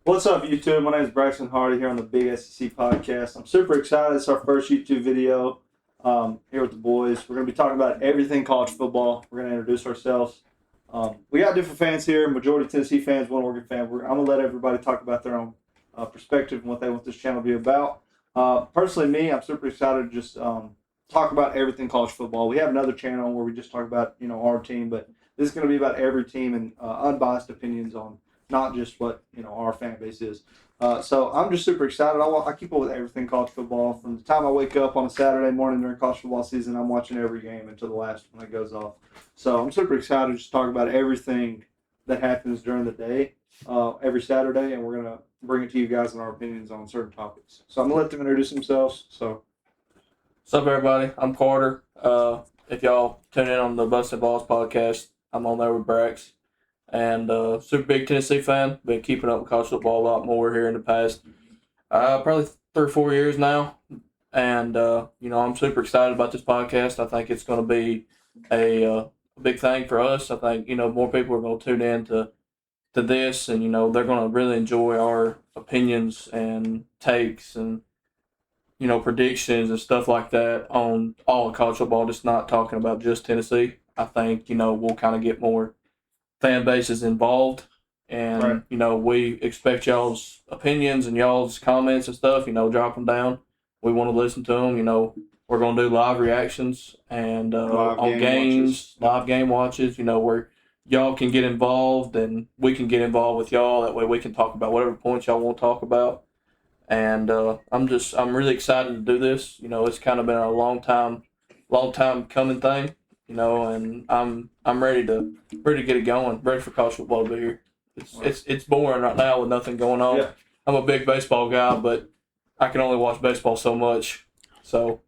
What's up, YouTube? My name is Braxton Hardy here on the Big SEC Podcast. I'm super excited. It's our first YouTube video here with the boys. We're going to be talking about everything college football. We're going to introduce ourselves. We got different fans here, majority Tennessee fans, one Oregon fan. I'm going to let everybody talk about their own perspective and what they want this channel to be about. Personally, me, I'm super excited to just talk about everything college football. We have another channel where we just talk about, our team, but this is going to be about every team and unbiased opinions on not just what our fan base is. So I'm just super excited. I keep up with everything college football from the time I wake up on a Saturday morning during college football season. I'm watching every game until the last one that goes off. So I'm super excited to just talk about everything that happens during the day, every Saturday, and we're gonna bring it to you guys and our opinions on certain topics. So I'm gonna let them introduce themselves. So What's up, everybody? I'm Carter. If y'all tune in on the Busted Balls podcast, I'm on there with Brax. And super big Tennessee fan. Been keeping up with college football a lot more here in the past probably 3 or 4 years now. And, I'm super excited about this podcast. I think it's going to be a big thing for us. I think, more people are going to tune in to this, and, they're going to really enjoy our opinions and takes and predictions and stuff like that on all of college football, just not talking about just Tennessee. I think, we'll kind of get more fan bases involved. And, right. We expect y'all's opinions and y'all's comments and stuff, drop them down. We want to listen to them. We're going to do live reactions and on games, live game watches, where y'all can get involved and we can get involved with y'all. That way we can talk about whatever points y'all want to talk about. And I'm really excited to do this. It's kind of been a long time coming thing. And I'm ready to get it going. Ready for college football to be here. It's boring right now with nothing going on. Yeah. I'm a big baseball guy, but I can only watch baseball so much. So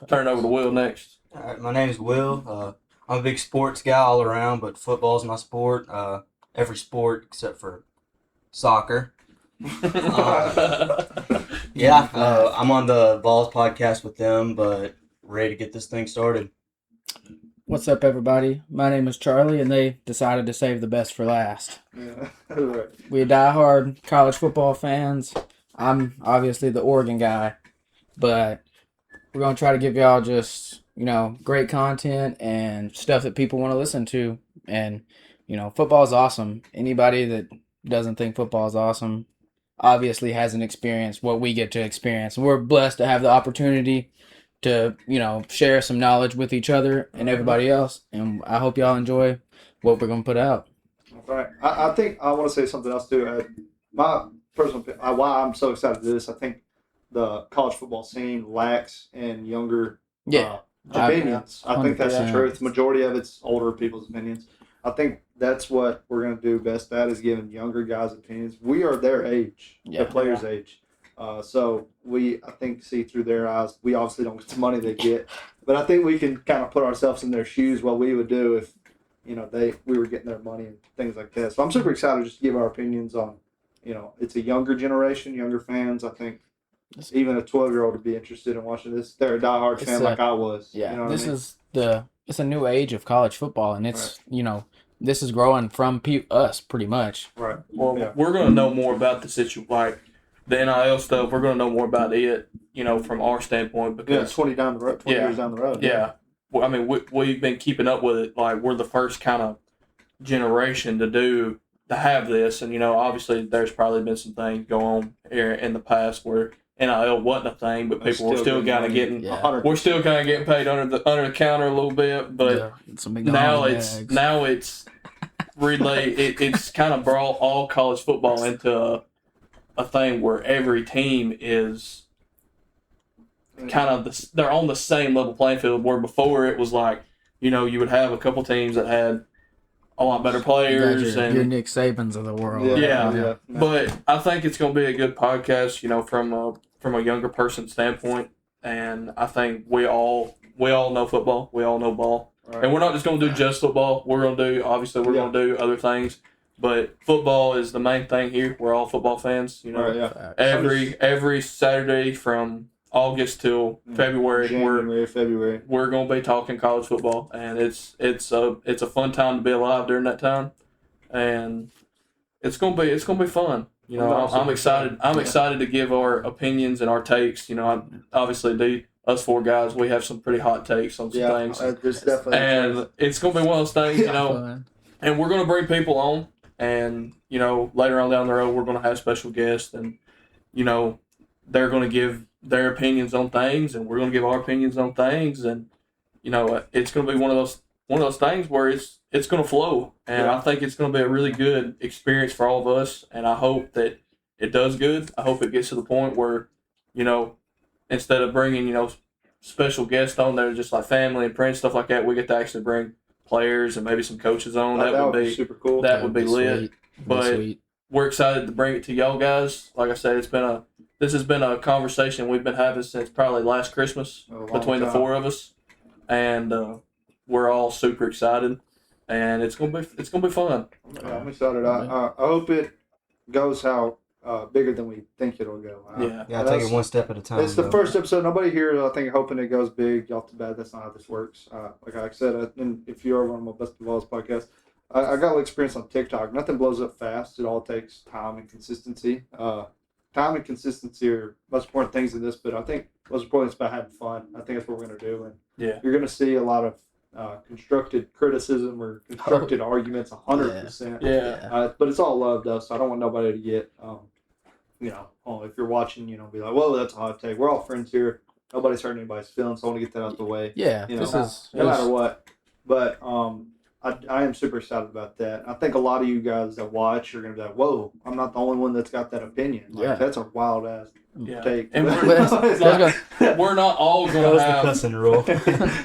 turn it over to Will next. All right, my name is Will. I'm a big sports guy all around, but football's my sport. Every sport except for soccer. I'm on the Balls podcast with them, but ready to get this thing started. What's up, everybody? My name is Charlie, and they decided to save the best for last. Yeah. Right. We die-hard college football fans. I'm obviously the Oregon guy, but we're going to try to give y'all just, great content and stuff that people want to listen to. And, football is awesome. Anybody that doesn't think football is awesome obviously hasn't experienced what we get to experience. And we're blessed to have the opportunity to, share some knowledge with each other and everybody else. And I hope y'all enjoy what we're going to put out. All right. I think I want to say something else too. My personal why I'm so excited to do this. I think the college football scene lacks in younger opinions. I think that's the truth. Majority of it's older people's opinions. I think that's what we're going to do best at is giving younger guys opinions. We are their age, the players' age. So I think, see through their eyes. We obviously don't get the money they get, but I think we can kind of put ourselves in their shoes, what we would do if, we were getting their money and things like that. So I'm super excited just to give our opinions on, it's a younger generation, younger fans. I think even a 12-year-old would be interested in watching this. They're a diehard fan like I was. Yeah, it's a new age of college football, and it's, this is growing from us pretty much. Right. Well, we're going to know more about the situation, like the NIL stuff. We're going to know more about it, from our standpoint. Because 20 years down the road. Yeah. Well, I mean, we've been keeping up with it. Like, we're the first kind of generation to have this. And, obviously there's probably been some things go on here in the past where NIL wasn't a thing, but people were still kind of getting, we're still kind of getting paid under the counter a little bit. But now it's really, it's kind of brought all college football into a thing where every team is kind of they're on the same level playing field. Where before it was like, you would have a couple teams that had a lot better players your Nick Sabans of the world. Yeah. But I think it's going to be a good podcast, from a younger person standpoint, and I think we all know football, we all know ball, and we're not just going to do just football. We're going to do other things, but football is the main thing here. We're all football fans, Every Saturday from August till February, February, we're going to be talking college football, and it's a fun time to be alive during that time, and it's gonna be fun. You know, I'm excited. I'm excited to give our opinions and our takes. You know, obviously, us four guys, we have some pretty hot takes on some things, there's definitely and it's gonna be one of those things. You know, Fun. and we're gonna bring people on, and you know, later on down the road, we're gonna have special guests, and you know, they're gonna give their opinions on things, and we're gonna give our opinions on things, and you know, it's gonna be one of those things where it's gonna flow, and I think it's gonna be a really good experience for all of us, and I hope that it does good. I hope it gets to the point where, you know, instead of bringing, you know, special guests on there, just like family and friends, stuff like that, we get to actually bring players and maybe some coaches on. That would be super cool. That would be lit. Sweet. But Sweet. we're excited to bring it to y'all guys. Like I said, this has been a conversation we've been having since probably last Christmas between the four of us, and we're all super excited, and it's gonna be fun. Yeah, I'm excited. I hope it goes how bigger than we think it'll go. Yeah, take it one step at a time. It's the first episode. Nobody here, I think, hoping it goes big off the bat. That's not how this works. Like I said, and if you are on my Best of Balls podcast, I got a little experience on TikTok. Nothing blows up fast. It all takes time and consistency. Time and consistency are most important things in this, but I think most important is about having fun. I think that's what we're going to do. And you're going to see a lot of constructed criticism or constructed arguments, 100%. Yeah. But it's all love, though, so I don't want nobody to get, if you're watching, be like, whoa, that's a hot take. We're all friends here. Nobody's hurting anybody's feelings, so I want to get that out the way. Yeah, No matter what. But I am super excited about that. I think a lot of you guys that watch are going to be like, whoa, I'm not the only one that's got that opinion. Like, that's a wild ass take. And we're not all going to have. Cussing rule.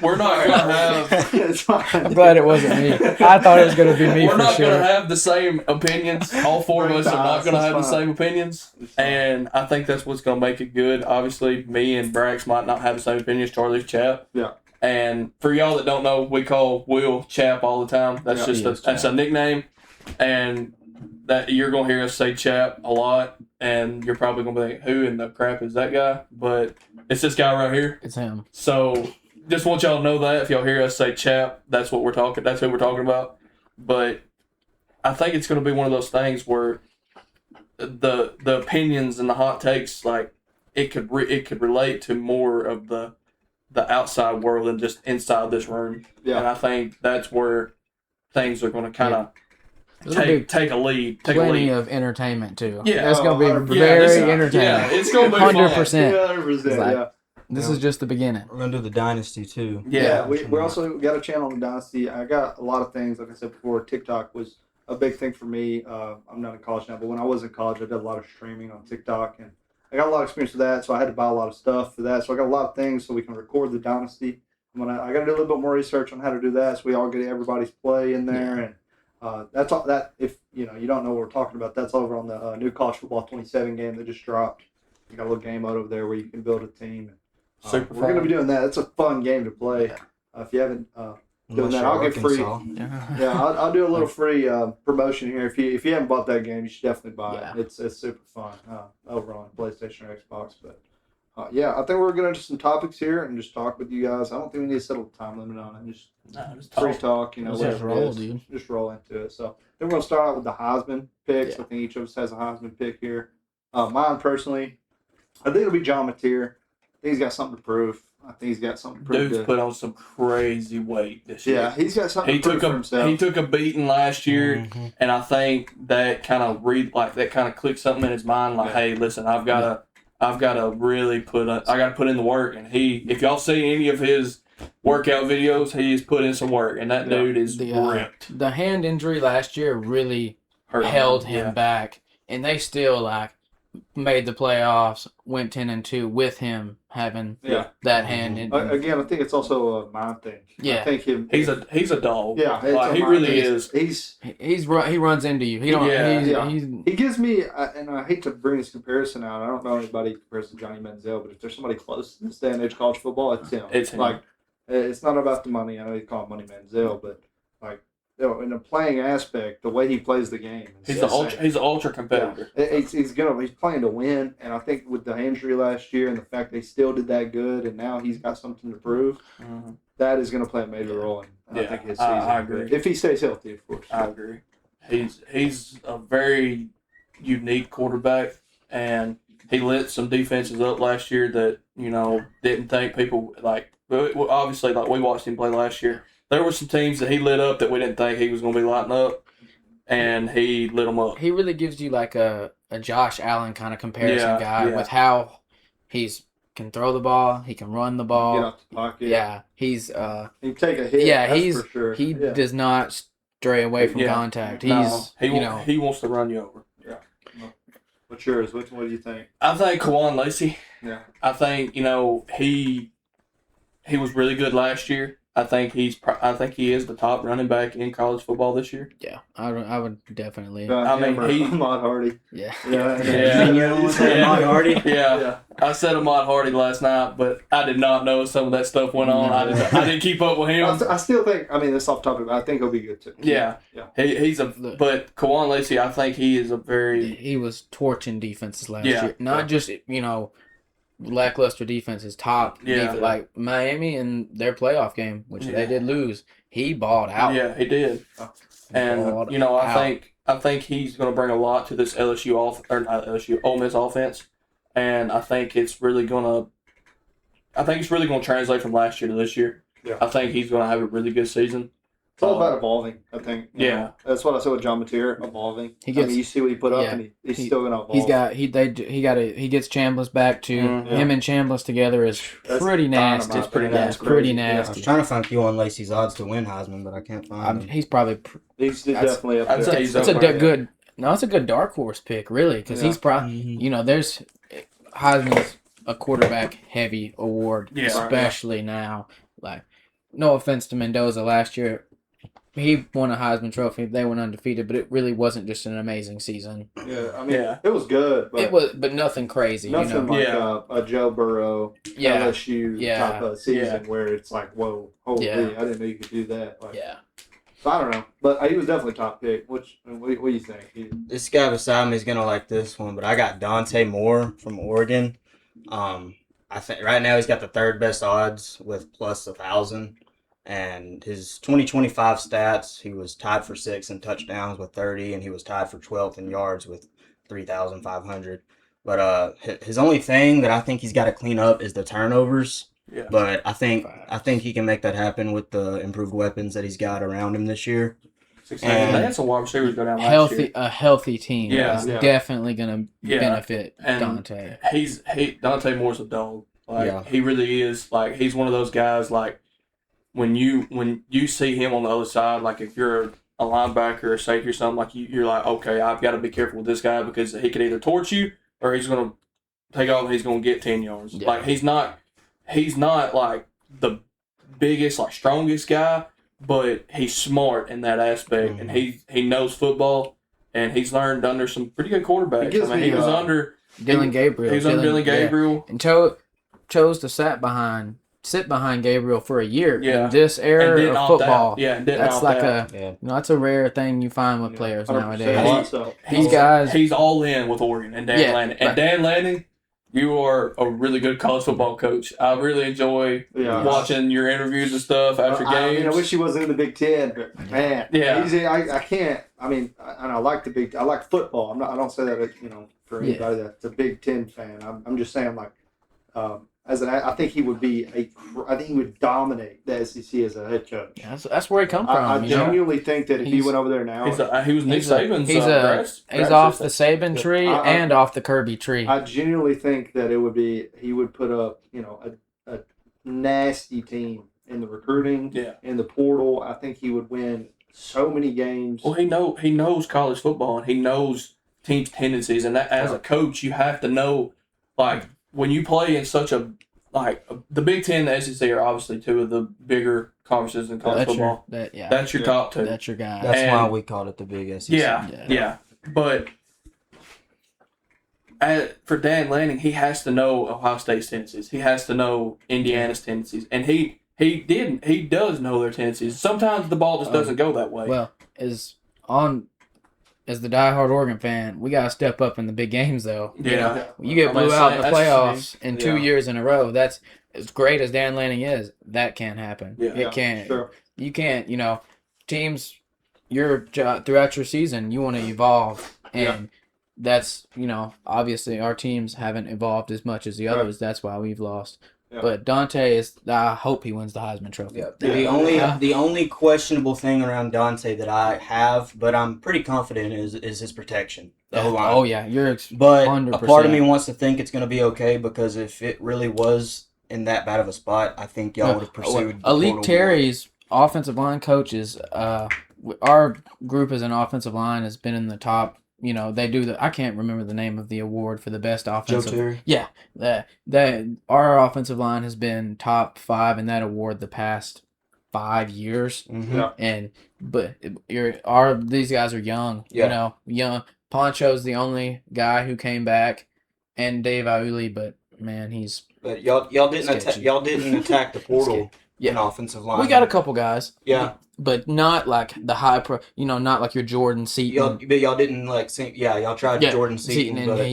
We're not going to have. It's fine. I'm glad it wasn't me. I thought it was going to be me. We're not sure. going to have the same opinions. All four of us are not going to have the same opinions. And I think that's what's going to make it good. Obviously, me and Brax might not have the same opinions. Charlie's Chap. Yeah. And for y'all that don't know, we call Will Chap all the time. That's that's a nickname. And that you're going to hear us say Chap a lot. And you're probably going to be like, who in the crap is that guy? But it's this guy right here. It's him. So just want y'all to know that if y'all hear us say Chap, that's what we're talking. That's who we're talking about. But I think it's going to be one of those things where the opinions and the hot takes, like it could relate to more of the outside world than just inside this room. Yeah. And I think that's where things are going to kind of take a lead. Plenty of entertainment too. Yeah, that's going to be 100%. very entertaining. Yeah, it's going to be 100%. 100%. This is just the beginning. We're gonna do the dynasty too. Yeah. We also got a channel on the Dynasty. I got a lot of things, like I said before. TikTok was a big thing for me. I'm not in college now, but when I was in college, I did a lot of streaming on TikTok, and I got a lot of experience with that. So I had to buy a lot of stuff for that. So I got a lot of things so we can record the Dynasty. I got to do a little bit more research on how to do that, so we all get everybody's play in there, and that's all. That if you don't know what we're talking about, that's over on the new college football 27 game that just dropped. You got a little game mode over there where you can build a team. We're going to be doing that. It's a fun game to play. If you haven't done that, I'll get free. I'll do a little free promotion here. If you haven't bought that game, you should definitely buy it. It's super fun over on PlayStation or Xbox. But I think we're going to do some topics here and just talk with you guys. I don't think we need to settle the time limit on it. Just free talk. Just roll, dude. Just roll into it. So then we're going to start out with the Heisman picks. I think each of us has a Heisman pick here. Mine personally, I think it'll be John Mateer. I think he's got something to prove. I think he's got something pretty Dude's good. put on some crazy weight this year. Yeah, he's got something to prove for himself. He took a beating last year, and I think that kind of clicked something in his mind. Like, hey, listen, I've got to really put in the work. And if y'all see any of his workout videos, he's put in some work, and that dude is ripped. The hand injury last year really held him back, and they still made the playoffs, went 10-2 with him having that hand injury. Again, I think it's also a mind thing. Yeah, I think he's a dog. Yeah, he really is. He runs into you. He gives me, and I hate to bring this comparison out. I don't know anybody who compares to Johnny Manziel, but if there's somebody close in this day and age college football, it's him. It's him. It's not about the money. I know you call him Money Manziel, but in the playing aspect, the way he plays the game, he's an ultra competitor. Yeah. He's playing to win, and I think with the injury last year and the fact they still did that good, and now he's got something to prove, that is going to play a major role in I think his season. I agree. If he stays healthy, of course. I agree. He's a very unique quarterback, and he lit some defenses up last year that didn't think people like. Well, obviously, like we watched him play last year, there were some teams that he lit up that we didn't think he was going to be lighting up, and he lit them up. He really gives you like a Josh Allen kind of comparison guy yeah. with how he's can throw the ball, he can run the ball. Get off the pocket. Yeah, he's He can take a hit. yeah, that's for sure. he Yeah. does not stray away from Yeah. contact. No, He's he wants to run you over. What's yours? What do you think? I think Kwan Lacey. Yeah. I think he was really good last year. I think he is the top running back in college football this year. yeah, I would definitely. I mean, Ahmad Hardy. Yeah. Yeah. Ahmad Hardy. Yeah. I said Ahmad Hardy last night, but I did not know some of that stuff went on. I didn't keep up with him. I still think. I mean, that's off topic, but I think he'll be good too. Yeah. But Kwan Lacey, I think he is a very. He was torching defenses last Yeah. year. Not just lackluster defenses, top defense, like Miami in their playoff game, which they did lose. He balled out. Yeah, he did. And I think he's going to bring a lot to this Ole Miss offense, and I think it's really going to translate from last year to this year. Yeah. I think he's going to have a really good season. It's all about evolving, I think. That's what I said with John Mateer, evolving. You see what he put up, and he's still going to evolve. He gets Chambliss back to him and Chambliss together is pretty nasty. It's pretty nasty. Pretty I nasty. was trying to find Kwan Lacey's odds to win Heisman, but I can't find him. He's probably. He's definitely up I'd there. say he's It's up a there. good. No, it's a good dark horse pick, really, because he's probably. There's Heisman's a quarterback heavy award, especially now. Like, no offense to Mendoza last year. He won a Heisman Trophy. They went undefeated, but it really wasn't just an amazing season. Yeah, I mean, it was good. But but nothing crazy. Nothing like a Joe Burrow, LSU type of season where it's like, whoa, holy, I didn't know you could do that. Like, so I don't know, but he was definitely top pick. What do you think? This guy beside me is gonna like this one, but I got Dante Moore from Oregon. I think right now he's got the third best odds with plus 1,000. And his 2025 stats, he was tied for 6th in touchdowns with 30, and he was tied for 12th in yards with 3,500. But his only thing that I think he's got to clean up is the turnovers. Yeah. But I think he can make that happen with the improved weapons that he's got around him this year. They had some wide receivers go down last year. A healthy team is definitely going to benefit and Dante. Dante Moore's a dog. He really is. Like, he's one of those guys, like, when you see him on the other side, like if you're a linebacker or safety or something, like you're like, okay, I've got to be careful with this guy because he could either torch you or he's going to take off and he's going to get 10 yards. Yeah. Like he's not like the biggest, like strongest guy, but he's smart in that aspect, and he knows football, and he's learned under some pretty good quarterbacks. He was under Dylan Gabriel. He was under Dylan Gabriel, and chose to sit behind Gabriel for a year in this era of football. That's like that's a rare thing you find with players nowadays. He's all in with Oregon and Dan Lanning. And Dan Lanning, you are a really good college football coach. I really enjoy watching your interviews and stuff after games. I wish he was in the Big Ten, but man, I can't. I mean, and I like I like football. I don't say that for anybody that's a Big Ten fan. I'm just saying I think he would I think he would dominate the SEC as a head coach. Yeah, that's where he come from. I genuinely think that if he went over there now, he was Nick Saban's. He's off the Saban tree and off the Kirby tree. I genuinely think that he would put up a nasty team in the recruiting, in the portal. I think he would win so many games. Well, he knows college football and he knows teams' tendencies, and that as a coach you have to know like. When you play in such the Big Ten and the SEC are obviously two of the bigger conferences in college football. That's your top two. That's your guy. That's why we called it the Big SEC. Yeah. But for Dan Lanning, he has to know Ohio State's tendencies. He has to know Indiana's tendencies, and he does know their tendencies. Sometimes the ball just doesn't go that way. Well, as the diehard Oregon fan, we gotta step up in the big games, though. You get blew out in the playoffs in 2 years in a row. That's as great as Dan Lanning is. That can't happen. It can't. Sure. You can't. Teams. Throughout your season, you want to evolve, and that's, obviously our teams haven't evolved as much as the Right. others. That's why we've lost. Yeah. But Dante I hope he wins the Heisman Trophy. Yeah. Yeah. The only questionable thing around Dante that I have, but I'm pretty confident is his protection. The whole line. Oh yeah, you're But 100%. a part of me wants to think it's going to be okay because if it really was in that bad of a spot, I think y'all would have pursued the Elite portal Terry's offensive line coaches. Our group as an offensive line has been in the top. They do I can't remember the name of the award for the best more. offensive. Joe Terry. Yeah, that our offensive line has been top 5 in that award the past 5 years. Mm-hmm. Yeah. But these guys are young. Yeah. Young. Poncho's the only guy who came back, and Dave Auli, but man, he's But y'all didn't sketchy. y'all didn't attack the portal Yeah. in offensive line. We got a couple guys. Yeah. But not like the high pro, not like your Jordan Seaton. Y'all didn't y'all tried Yeah, Jordan Seaton, Seaton, and but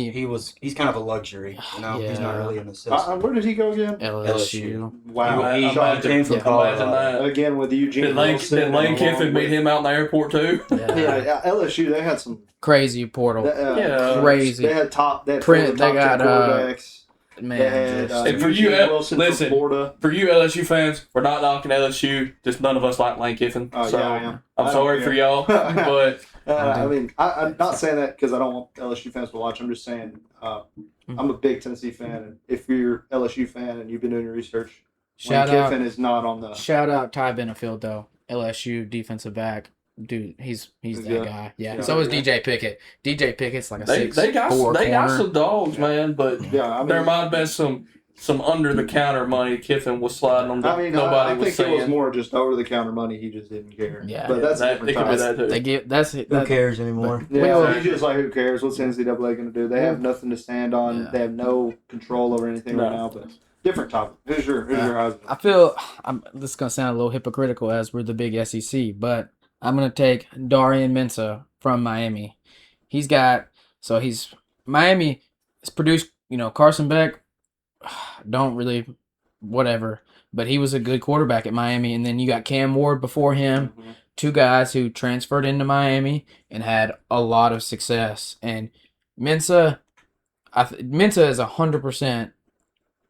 he's kind of a luxury. He's not Yeah. really in the system. Where did he go again? LSU. Wow. He Imagine- came from Yeah. Colorado. Imagine that. Again with Eugene Did Lane Wilson. Kiffin meet him out in the airport too? Yeah, LSU. They had some Crazy portal. Yeah. Crazy. They had top. They had Print, top they got, 10 quarterbacks. Man, They had just- And for you, Eugene Wilson listen. from Florida. For you LSU fans, we're not knocking LSU. Just none of us like Lane Kiffin. Oh so yeah, I am. I'm I sorry don't for care. y'all, but I mean, I'm not saying that because I don't want LSU fans to watch. I'm just saying I'm a big Tennessee fan, and if you're LSU fan and you've been doing your research, shout Lane out, Kiffin is not on the. shout out Ty Benefield though, LSU defensive back. Dude, he's that Yeah. guy. Yeah. Yeah. So is DJ Pickett. DJ Pickett's like a they 6'4" got corner. some dogs, man. But Yeah, I mean, there might have been some under the counter money Kiffin was sliding on. I Nobody think was it was saying. more just over the counter money. He just didn't care. Yeah. but that's a That, different it could be time. that too. They give Who cares anymore? Yeah, Well- he's just like, who cares? What's the NCAA going to do? They have nothing to stand on. Yeah. They have no control over anything right No. now. But different topic. Who's your husband? I feel this is gonna sound a little hypocritical as we're the big SEC, but I'm gonna take Darian Mensah from Miami. Miami has produced, Carson Beck, don't really, whatever, but he was a good quarterback at Miami, and then you got Cam Ward before him, Mhm. 2 guys who transferred into Miami and had a lot of success. And Mensah, Mensah is 100%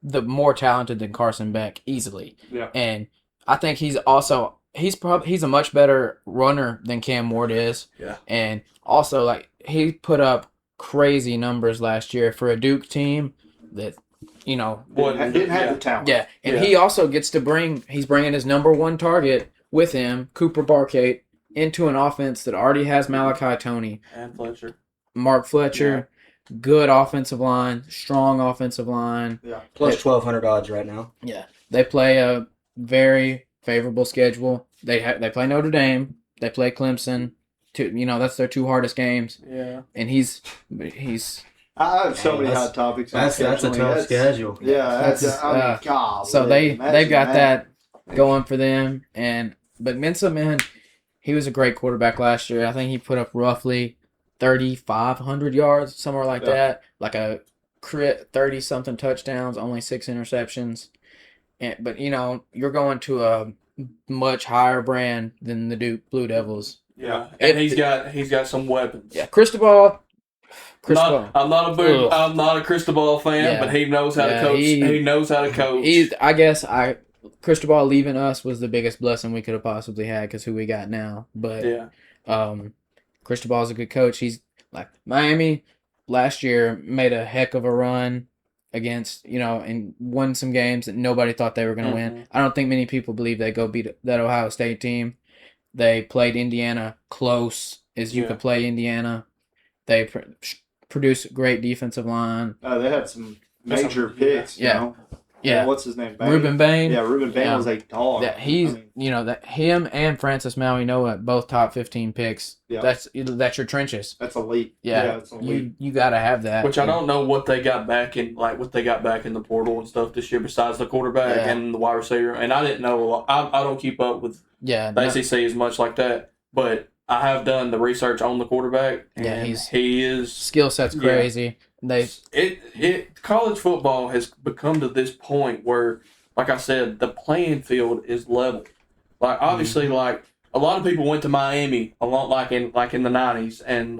the more talented than Carson Beck easily. Yeah. And I think he's a much better runner than Cam Ward is. Yeah. And also like he put up crazy numbers last year for a Duke team that Didn't have the talent. yeah, and Yeah. he also gets to he's bringing his number 1 target with him, Cooper Barkate, into an offense that already has Malachi Toney, And Fletcher. Mark Fletcher, good offensive line, strong offensive line. Plus 1,200 odds right now. Yeah, they play a very favorable schedule. They play Notre Dame, they play Clemson. That's their 2 hardest games, Yeah. and he's I have so Hey, many that's- hot topics. That's a unfortunately. tough That's- schedule. Yeah, that's I mean, golly, so they've imagine got that going for them. But Mensah, man, he was a great quarterback last year. I think he put up roughly 3,500 yards, somewhere like Yeah. that, like a crit 30 something touchdowns, only 6 interceptions. But you're going to a much higher brand than the Duke Blue Devils. Yeah. And he's got some weapons. Yeah, Cristobal. I'm not a Cristobal fan, Yeah. but he knows how to coach. He knows how to coach. Cristobal leaving us was the biggest blessing we could have possibly had because who we got now. But Yeah. Cristobal's a good coach. He's like Miami last year made a heck of a run against, and won some games that nobody thought they were going to win. I don't think many people believe they go beat that Ohio State team. They played Indiana close as you could play Indiana. They produce great defensive line. They had some major picks. Yeah. Yeah. What's his name? Reuben Bain. Yeah, Reuben Bain was a dog. That him and Francis Maui Noah both top 15 picks. Yeah. That's your trenches. That's elite. Yeah, it's elite. you got to have that. Which I don't know what they got back in the portal and stuff this year besides the quarterback and the wide receiver. And I didn't know a lot. I don't keep up with the ACC as much like that, but I have done the research on the quarterback. And he is skill set's crazy. College football has become to this point where, like I said, the playing field is level. Like obviously, like a lot of people went to Miami a lot, like in the 90s, and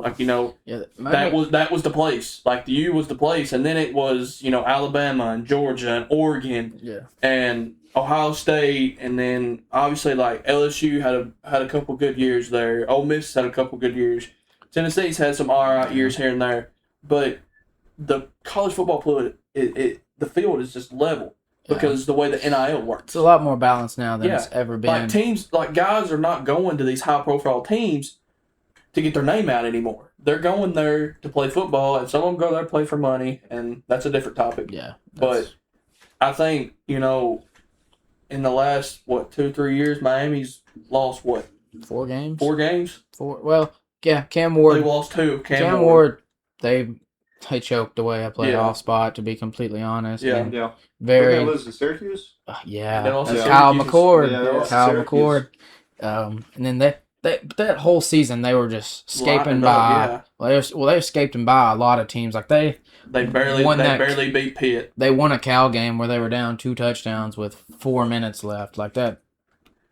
Yeah, that was the place. Like the U was the place, and then it was Alabama and Georgia and Oregon yeah. and Ohio State, and then obviously like LSU had a couple good years there. Ole Miss had a couple good years. Tennessee's had some all right years here and there, but the college football fluid, the field is just level because the way the NIL works. It's a lot more balanced now than it's ever been. Like teams, like guys are not going to these high profile teams to get their name out anymore. They're going there to play football, and some of them go there to play for money, and that's a different topic. Yeah. But I think, in the last, 2-3 years, Miami's lost, 4 games? 4 games? 4. Well, yeah, Cam Ward. They lost 2. Cam Ward, they choked away a playoff spot, to be to be honest. Yeah. And Yeah. very. Did they lose to Syracuse? Yeah. They lost to Kyle Syracuse. McCord. Yeah, they lost to Kyle Syracuse. McCord. And then that whole season they were just escaping Lightened by. up, Well, they escaped by a lot of teams. Like They barely beat Pitt. they won a Cal game where they were down 2 touchdowns with 4 minutes left. Like that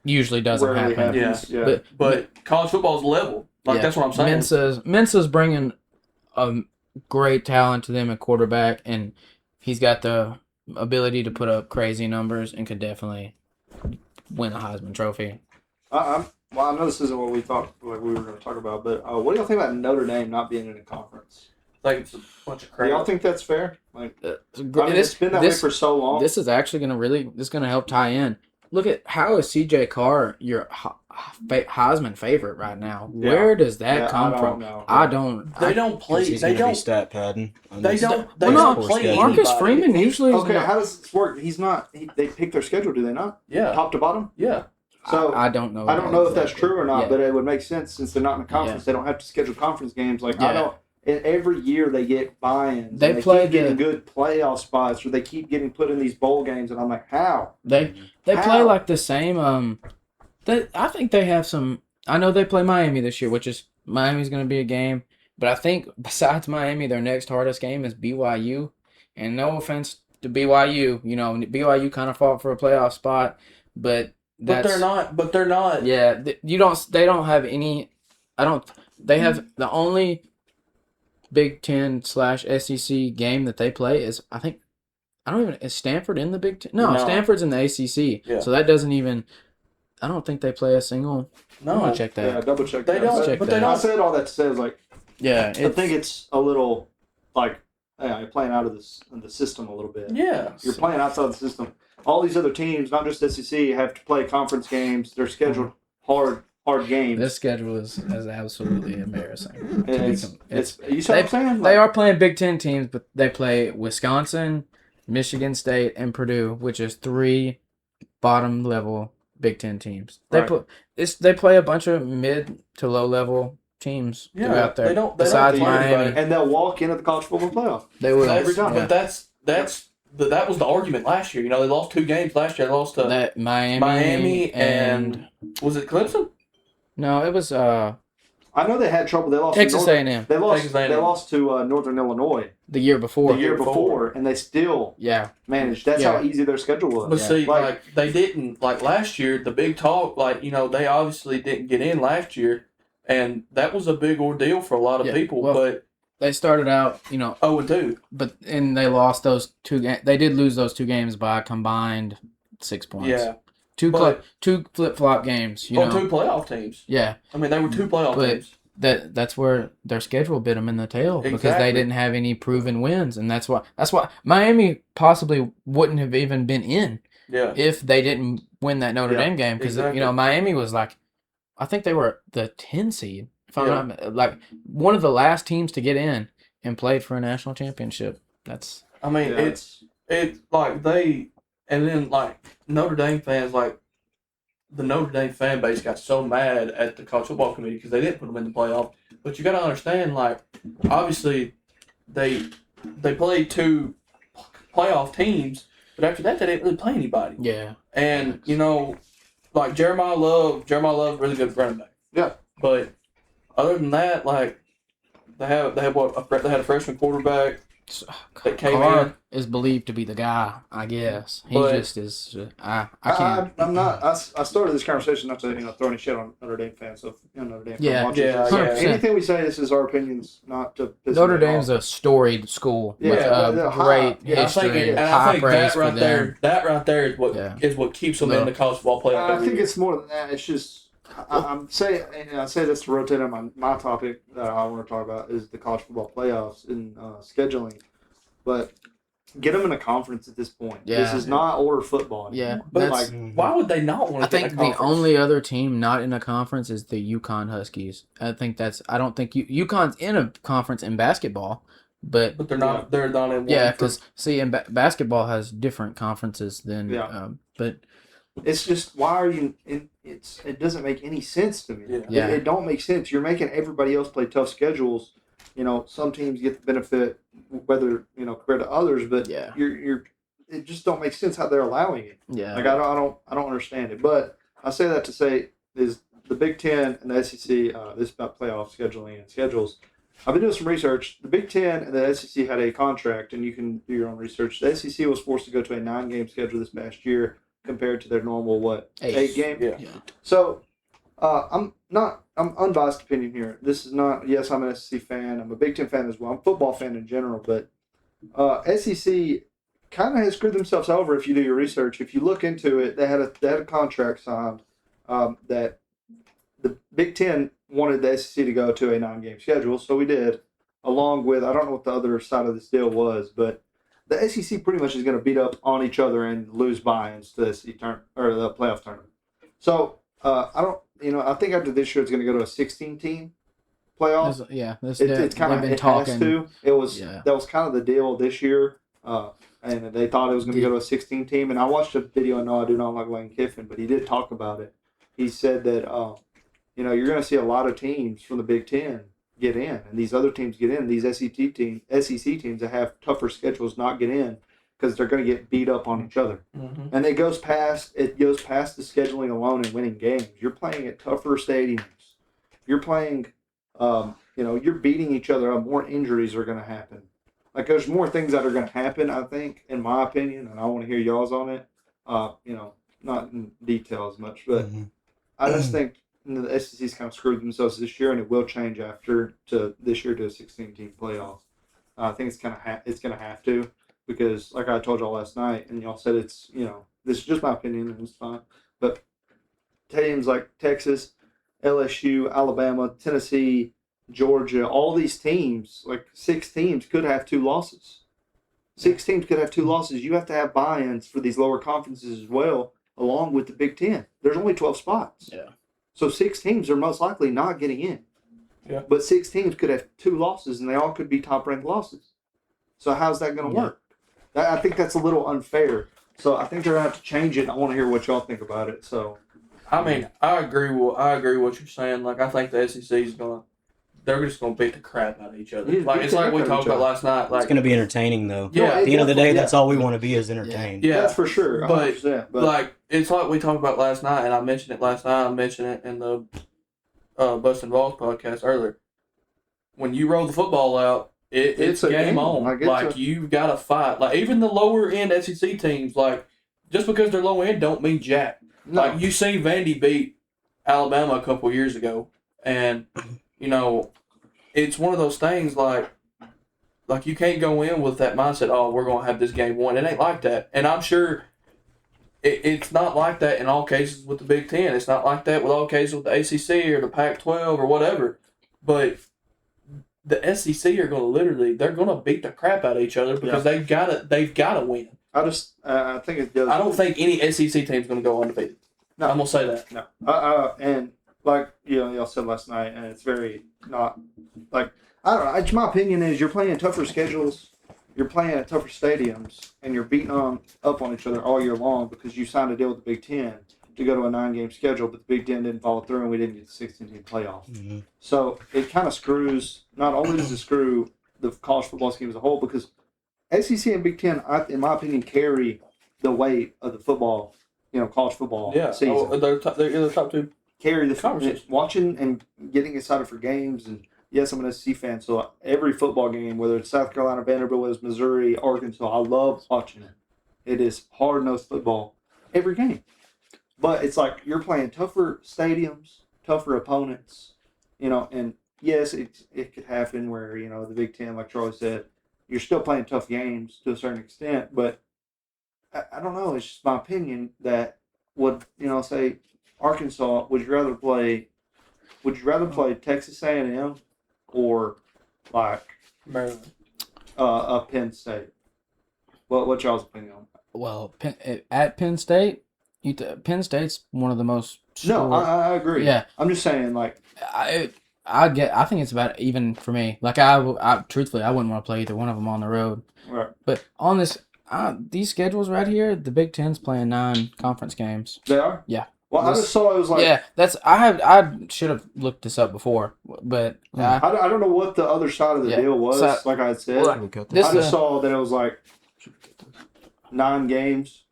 usually doesn't Rarely happen. happens. Yeah. But college football's level. Like, that's what I'm saying. Mensa's bringing a great talent to them at quarterback, and he's got the ability to put up crazy numbers and could definitely win a Heisman Trophy. Well, I know this isn't what we thought like we were going to talk about, but what do y'all think about Notre Dame not being in a conference? Like, it's a bunch of Do crap. y'all think that's fair? Like, it's been that way this- for so long. This is actually going to help tie in. Look at how is C.J. Carr your Heisman favorite right now? Yeah. Where does that come I from? don't know. I don't. They don't play. He's They going to be don't. stat padding. They don't. They Well, don't no, play. Marcus anybody. Freeman usually. is Okay, not- how does this work? He's not. They pick their schedule, do they not? Yeah. Top to bottom. Yeah. So I don't know. I don't know if that's true or not, Yeah. but it would make sense since they're not in a conference. They don't have to schedule conference games. Like I Yeah. don't. And every year they get buy-ins. They and play keep getting good playoff spots, or they keep getting put in these bowl games, and I'm like, how? They play How? like the same. I think they have some. I know they play Miami this year, which is Miami's going to be a game. But I think besides Miami, their next hardest game is BYU. And no offense to BYU, BYU kind of fought for a playoff spot, but They're not. Yeah, They don't have any. They have the only Big Ten / SEC game that they play is is Stanford in the Big Ten? No, No. Stanford's in the ACC. Yeah. So that doesn't even. I don't think they play a single. I'm No. gonna check that. Yeah, double check. They that. don't. check But that. they I don't. said all that to say is like Yeah, I think it's a little like you're playing out of the system a little bit. Yeah. You're playing outside the system. All these other teams, not just SEC, have to play conference games. They're scheduled hard games. this schedule is absolutely embarrassing. It's you see what I'm saying? They are playing Big Ten teams, but they play Wisconsin, Michigan State, and Purdue, which is 3 bottom level Big Ten teams. They play a bunch of mid to low level teams throughout there. They don't besides play Miami, anybody. and they'll walk into the college football playoff. they will. Every time. But that was the argument last year. They lost 2 games last year. They lost to That Miami and was it Clemson? no, it was I know they had trouble. They lost Texas to A&M They lost. Texas A&M. They lost to Northern Illinois the year before. the year before, and they still Yeah, managed. That's how easy their schedule was. But see, Like- they didn't last year. The big talk, they obviously didn't get in last year, and that was a big ordeal for a lot of Yeah, people. well, but they started out, 0-2. and they lost those 2 games. They did lose those 2 games by a combined 6 points. Yeah, two but- two flip flop games. 2 playoff teams. Yeah, I mean, they were 2 playoff But- teams. that's where their schedule bit them in the tail because they Exactly. didn't have any proven wins, and that's why Miami possibly wouldn't have even been in Yeah, if they didn't win that Notre Yeah, Dame game because exactly. Miami was I think they were the 10 seed. If I'm Yeah. not one of the last teams to get in and played for a national championship. That's I mean, Yeah. it's and then Notre Dame fans the Notre Dame fan base got so mad at the college football committee because they didn't put them in the playoff. But you got to understand, obviously they played 2 playoff teams, but after that they didn't really play anybody. yeah. And Jeremiah Love, really good running back. Yeah. But other than that, they had a freshman quarterback. that came Carr in. is believed to be the guy, I guess. He But- just is. I can't. I'm not. I started this conversation not to throw any shit on Notre Dame fans. So if Notre Dame Yeah, fan watches yeah, this, 100%. anything we say, this is our opinions, not to piss Notre anybody Dame's off. a storied school with Yeah, a they're great high. Yeah, history, and I high think praise that for right them. there, is what Yeah. keeps them No. in the college football playoff. I every think year. it's more than that. It's just I'm saying, and I say this to rotate on my topic that I want to talk about is the college football playoffs and scheduling, but get them in a conference at this point. Yeah. This is not older football anymore. Yeah, But that's. why would they not want I to get think in the a conference? only other team not in a conference is the UConn Huskies. I think that's. I don't think UConn's in a conference in basketball, but But they're not. They're not in one. yeah, because see, in basketball has different conferences than. Yeah. But It's just why are you? It doesn't make any sense to me. Yeah. It don't make sense. You're making everybody else play tough schedules. Some teams get the benefit, whether compared to others, but yeah, you're. It just don't make sense how they're allowing it. yeah. Like I don't understand it. But I say that to say is the Big Ten and the SEC. This is about playoff scheduling and schedules. I've been doing some research. The Big Ten and the SEC had a contract, and you can do your own research. The SEC was forced to go to a 9-game schedule this past year compared to their normal 8 game. Yeah. So I'm unbiased opinion here. This is not. Yes, I'm an SEC fan. I'm a Big Ten fan as well. I'm a football fan in general, but SEC kind of has screwed themselves over if you do your research. If you look into it, they had a contract signed that the Big Ten wanted the SEC to go to a 9-game schedule, so we did. Along with, I don't know what the other side of this deal was, but the SEC pretty much is going to beat up on each other and lose buy-ins to the SEC or the playoff tournament. So I think after this year it's going to go to a 16-team playoff. It's kind of it talking. has to. That was kind of the deal this year. And they thought it was going to go to a 16-team. And I watched a video, and no, I do not like Lane Kiffin, but he did talk about it. He said that, you're going to see a lot of teams from the Big Ten get in, and these other teams get in. These SEC teams that have tougher schedules not get in because they're going to get beat up on each other. Mm-hmm. And it goes past the scheduling alone and winning games. You're playing at tougher stadiums. You're playing, you're beating each other up. More injuries are going to happen. Like, there's more things that are going to happen, I think, in my opinion, and I want to hear y'all's on it. Not in detail as much, but I just think the SEC's kind of screwed themselves this year, and it will change after to this year to a 16-team playoff. I think it's going to have to, because like I told y'all last night, and y'all said it's, this is just my opinion, and it's fine, but teams like Texas, LSU, Alabama, Tennessee, Georgia, all these teams, like 6 teams, could have 2 losses. 6 teams could have 2 losses. You have to have buy-ins for these lower conferences as well, along with the Big Ten. There's only 12 spots. Yeah. So 6 teams are most likely not getting in. Yeah. But 6 teams could have 2 losses, and they all could be top-ranked losses. So how's that going to work? I think that's a little unfair. So I think they're going to have to change it. I want to hear what y'all think about it. So, I mean, I agree with what you're saying. Like, I think the SEC is they're just gonna beat the crap out of each other. Yeah, Like, it's like we talked about last night. Like, It's going to be entertaining, though. Yeah. At the end of the day, Yeah. that's all we want to be is entertained. yeah, that's for sure. 100%. But like it's like we talked about last night, and I mentioned it last night. I mentioned it in the Bustin' Balls podcast earlier. When you roll the football out, it's a game game. on. Like, You've got to fight. Like, even the lower end SEC teams, like, just because they're low end don't mean jack. no. Like, you see Vandy beat Alabama a couple years ago, and it's one of those things like you can't go in with that mindset. Oh, we're gonna have this game won. It ain't like that, and I'm sure it's not like that in all cases with the Big Ten. It's not like that with all cases with the ACC or the Pac-12 or whatever. But the SEC are they're gonna beat the crap out of each other because they've gotta win. I think it does. I don't think any SEC team's gonna go undefeated. No. I'm gonna say that. No. And like y'all said last night, and it's very not like, I don't know. It's my opinion is you're playing tougher schedules, you're playing at tougher stadiums, and you're beating up on each other all year long because you signed a deal with the Big Ten to go to a 9-game schedule, but the Big Ten didn't follow through, and we didn't get the 16-team playoff. Mm-hmm. So it kind of screws. Not only does it screw the college football scheme as a whole, because SEC and Big Ten, in my opinion, carry the weight of the football, college football season. They're the top 2. Carry the Conversation. watching and getting excited for games and yes, I'm an SEC fan, so every football game, whether it's South Carolina, Vanderbilt, whether it's Missouri, Arkansas, I love watching it. It is hard-nosed football every game. But it's like you're playing tougher stadiums, tougher opponents, and yes, it could happen where, the Big Ten, like Charlie said, you're still playing tough games to a certain extent, but I don't know. It's just my opinion that say Arkansas, would you rather play Texas A&M or like Maryland. Penn State? What's y'all's opinion on that? Well, at Penn State, Penn State's one of the most. No, I agree. Yeah, I'm just saying, like, I think it's about even for me. Like I truthfully, I wouldn't want to play either one of them on the road. right. But on these schedules right here, the Big Ten's playing 9 conference games. They are? Yeah. Well, I just saw it was like. Yeah, I should have looked this up before, but I don't know what the other side of the deal was. Like I had said, Should we cut I this? just saw that it was like 9 games.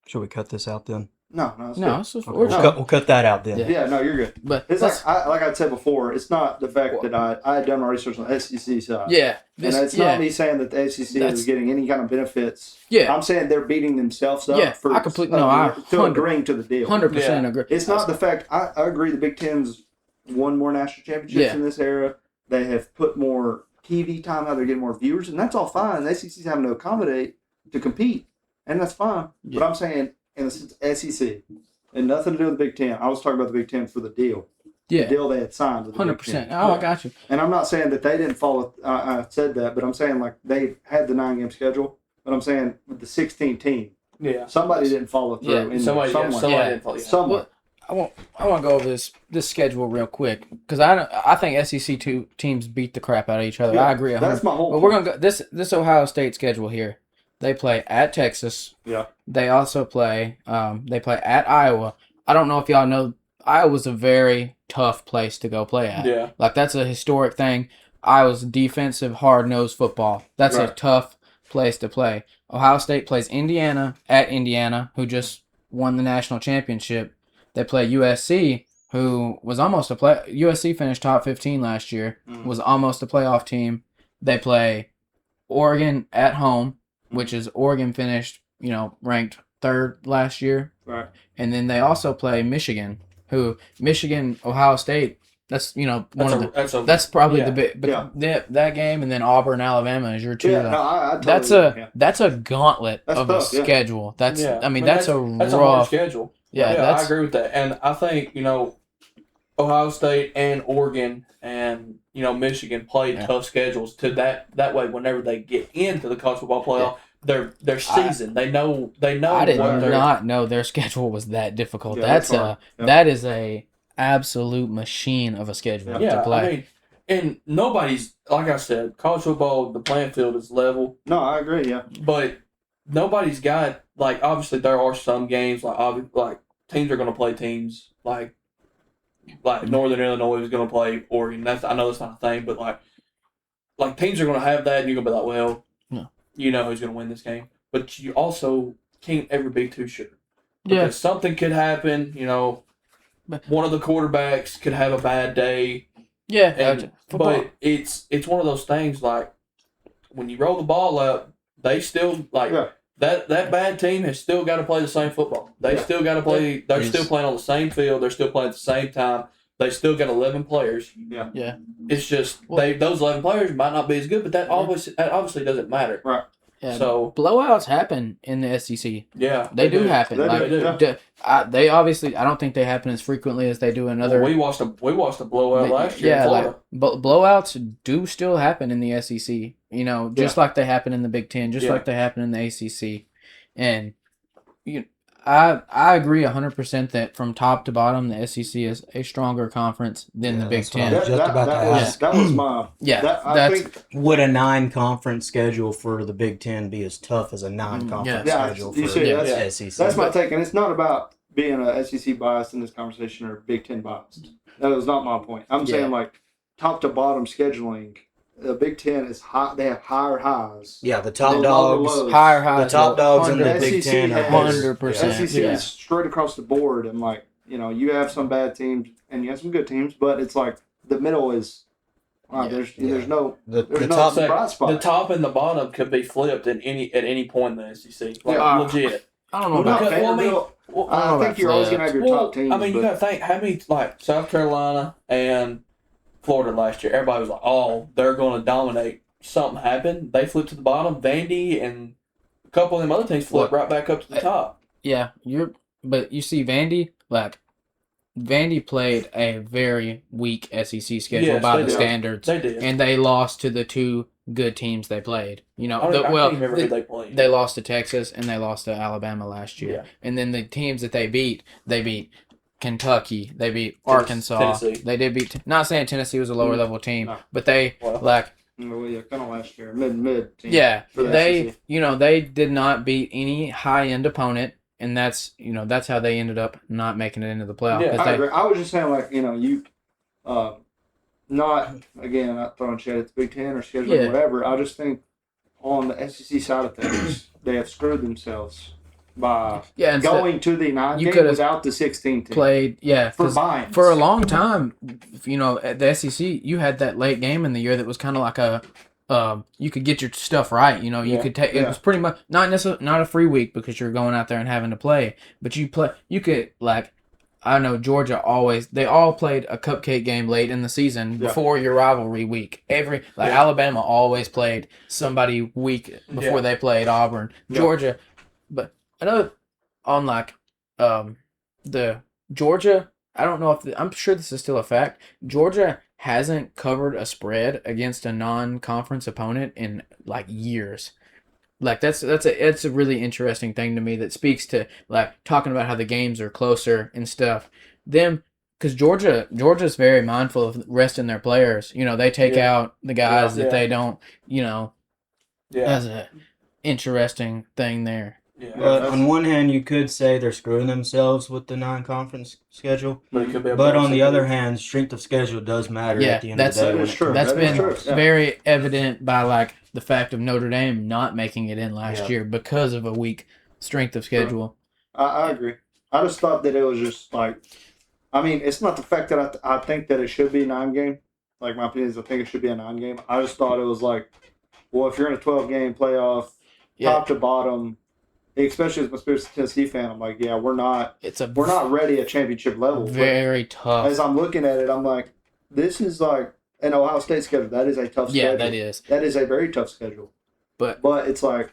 Should we cut this out then? No, it's no, good. it's just, Okay, we're we'll cut that out then. Yeah, no, you're good. But It's like I said before, it's not the fact that I had done my research on the SEC side. yeah, And it's not me saying that the SEC is getting any kind of benefits. Yeah. I'm saying they're beating themselves up Yeah, for I completely agreeing to the deal. 100% agree. It's not the fact I agree the Big Ten's won more national championships in this era. They have put more TV time out, they're getting more viewers, and that's all fine. The SEC's having to accommodate to compete, and that's fine. Yeah. But I'm saying in the SEC, and nothing to do with the Big Ten. I was talking about the Big Ten for the deal. Yeah, The deal they had signed with the Big Ten. 100%. Oh, I got you. And I'm not saying that they didn't follow. I said that, but I'm saying like they had the 9-game schedule. But I'm saying with the 16 team, somebody didn't follow through. Yeah, somewhere. didn't follow. Somewhere. I want to go over this schedule real quick because I think SEC teams beat the crap out of each other. Yeah, I agree. 100%. that's my whole But we're gonna go this Ohio State schedule here. They play at Texas. Yeah. They also play at Iowa. I don't know if y'all know, Iowa's a very tough place to go play at. Yeah. Like that's a historic thing. Iowa's defensive, hard-nosed football. That's a tough place to play. Ohio State plays Indiana at Indiana, who just won the national championship. They play USC, who was almost USC finished top 15 last year, was almost a playoff team. They play Oregon at home, which is Oregon finished, ranked 3rd last year. Right. And then they also play Michigan, Ohio State. That's that's probably the big. But that game, and then Auburn, Alabama is your two. Yeah, no, I totally that's a gauntlet of tough, a schedule. That's that's a that's a hard rough schedule. Yeah, I agree with that, and I think Ohio State and Oregon and Michigan play tough schedules to that way. Whenever they get into the college football playoff, they're seasoned. They know. I did not know their schedule was that difficult. Yeah, that is a absolute machine of a schedule to play. I mean, and nobody's, like I said, college football, the playing field is level. No, I agree. Yeah, but nobody's got, like, obviously there are some games like teams are going to play teams like Northern Illinois is going to play Oregon. I know that's not a thing, but like teams are going to have that, and you're going to be like, well, you know who's going to win this game. But you also can't ever be too sure. Because something could happen, one of the quarterbacks could have a bad day. Yeah. But it's one of those things, like, when you roll the ball out, they still, that bad team has still got to play the same football. They still got to play, they're still playing on the same field, they're still playing at the same time. They still got 11 players. Yeah. It's just, those 11 players might not be as good, but that obviously doesn't matter. Right. Yeah, so blowouts happen in the SEC. Yeah, they do happen. They do. They obviously, I don't think they happen as frequently as they do in other. Well, we watched a blowout last year. Yeah, blowouts do still happen in the SEC. Just like they happen in the Big Ten, just like they happen in the ACC, and I agree 100% that from top to bottom, the SEC is a stronger conference than the Big Ten. That was my I think would a 9-conference schedule for the Big Ten be as tough as a 9-conference schedule for the SEC? That's my take, and it's not about being a SEC biased in this conversation or Big Ten biased. That was not my point. I'm saying like top to bottom scheduling. The Big Ten is high. They have higher highs. Yeah, the top dogs, higher highs. The top dogs in the Big Ten are 100%. SEC is straight across the board, and you have some bad teams and you have some good teams, but it's like the middle is There's no The no top bright spot. The top and the bottom could be flipped at any point in the SEC. Like, Yeah. legit. I don't know Well, about not Because, well, I mean, Vanderbilt. Well, I don't know I think about you're always gonna flipped. have your top teams. I mean, you but- gotta think how many like South Carolina and Florida last year. Everybody was like, "Oh, they're going to dominate." Something happened. They flipped to the bottom. Vandy and a couple of them other teams flipped right back up to the top. Yeah, but you see Vandy, like Vandy played a very weak SEC schedule Yes, by they the did. standards, They did. and they lost to the two good teams they played. You know, I can't remember who they played. they lost to Texas and they lost to Alabama last year. Yeah. And then the teams that they beat Kentucky, they beat Arkansas. Tennessee. They did beat. Not saying Tennessee was a lower level team, No. but they Well, like Well, yeah, kind of last year, mid team. yeah, for the they SEC. they did not beat any high end opponent, and that's how they ended up not making it into the playoff. Yeah, 'cause I they, agree. I was just saying, like, not again, not throwing shade at the Big Ten or scheduling Yeah. whatever. I just think on the SEC side of things, they have screwed themselves by and so going to the 9 you game could've without the 16 team. played for 'cause binds. for a long time. At the SEC, you had that late game in the year that was kind of like a. You could get your stuff right. You Yeah. could take. It Yeah. was pretty much not necessarily not a free week because you're going out there and having to play. But you could like. I know Georgia they all played a cupcake game late in the season Yeah. before your rivalry week. Yeah. Alabama always played somebody week before Yeah. they played Auburn. Yeah. Georgia, but another on the Georgia. I don't know if I'm sure this is still a fact. Georgia hasn't covered a spread against a non-conference opponent in like years. Like it's a really interesting thing to me that speaks to like talking about how the games are closer and stuff. Because Georgia's very mindful of resting their players. They take Yeah. out the guys Yeah. that they don't. Yeah. That's a interesting thing there. Yeah. But that's- on one hand, you could say they're screwing themselves with the non-conference schedule. But it could be a But on better the other season. hand, strength of schedule does matter Yeah, at the end of the that's- day. that when is it true. comes That's to That is been true. playoffs. Yeah. very evident by like the fact of Notre Dame not making it in last Yeah. year because of a weak strength of schedule. I agree. I just thought that it was just like, I mean, it's not the fact that I think that it should be a 9 game. Like, my opinion is I think it should be a 9 game. I just thought it was like, well, if you're in a 12 game playoff, Yeah, top to bottom, especially as a Tennessee fan, I'm like, yeah, we're not it's ready at championship level. But very tough. as I'm looking at it, I'm like, this is like an Ohio State schedule. That is a tough schedule. Yeah, that is. That is a very tough schedule. But it's like,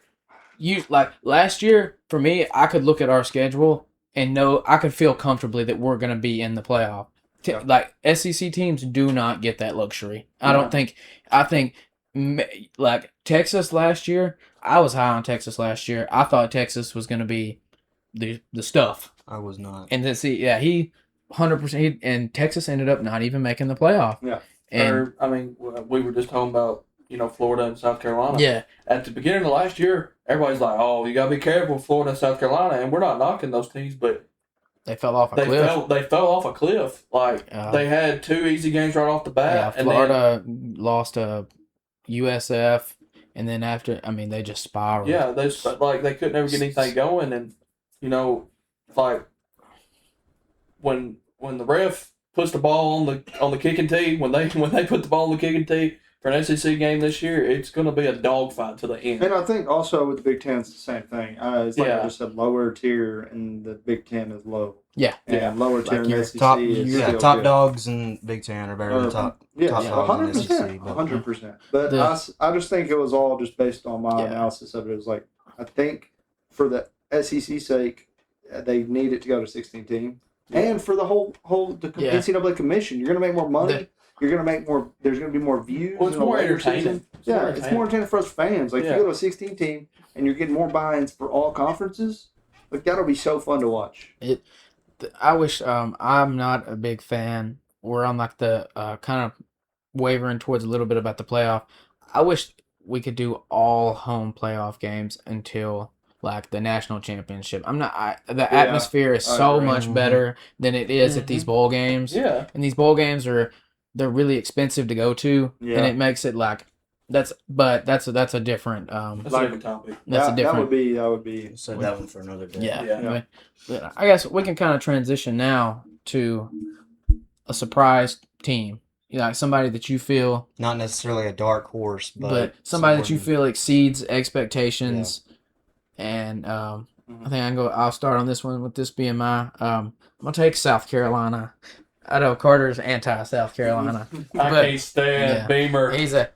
you like last year for me, I could look at our schedule and know I could feel comfortably that we're going to be in the playoff. Yeah. Like SEC teams do not get that luxury. I No. don't think. I think like Texas last year. I was high on Texas last year. I thought Texas was going to be the stuff. I was not. And then he 100%. And Texas ended up not even making the playoff. Yeah. And We were just talking about Florida and South Carolina. yeah, At the beginning of last year, everybody's like, "Oh, you gotta be careful, Florida and South Carolina," and we're not knocking those teams, but they fell off a they cliff. fell off a cliff. Like they had 2 easy games right off the bat. Yeah, and then- Florida lost to USF, and then after, they just spiraled. Yeah, they couldn't ever get anything going, and like when the ref puts the ball on the kicking tee, when they put the ball on the kicking tee for an SEC game this year, it's going to be a dogfight to the end. and I think also with the Big Ten, it's the same thing. It's like I Yeah. just said, lower tier, and the Big Ten is low. Yeah. And Yeah. lower tier Like in the your SEC Top, is yeah, still top good. dogs in Big Ten are better than top Yes, top dogs in the SEC. 100%. But 100%. But The- I just think it was all just based on my Yeah. analysis of it. It was like, I think for the SEC's sake, they need it to go to 16 team. And for the whole Yeah. NCAA commission, you're going to make more money. You're going to make more. There's going to be more views. Well, it's in the more later entertaining. season. It's more It's more entertaining for us fans. Like, if Yeah. you go to a 16 team and you're getting more buy-ins for all conferences, like, that'll be so fun to watch. I wish I'm not a big fan. We're on like the kind of wavering towards a little bit about the playoff. I wish we could do all home playoff games until like the national championship. The atmosphere is I so agree. much better than it is at these bowl games. Yeah, And these bowl games they're really expensive to go to, Yeah. and it makes it like that's a different that's Like- a different topic. that's a That different would be. said that one for another day. yeah. Yeah. But I guess we can kind of transition now to a surprise team. like somebody that you feel, Not necessarily a dark horse, but somebody that you somewhere feel exceeds expectations. And I think I can go. I'll start on this one with this being my. I'm gonna take South Carolina. I know Carter's anti South Carolina. I But, can't stand yeah. Beamer. He's a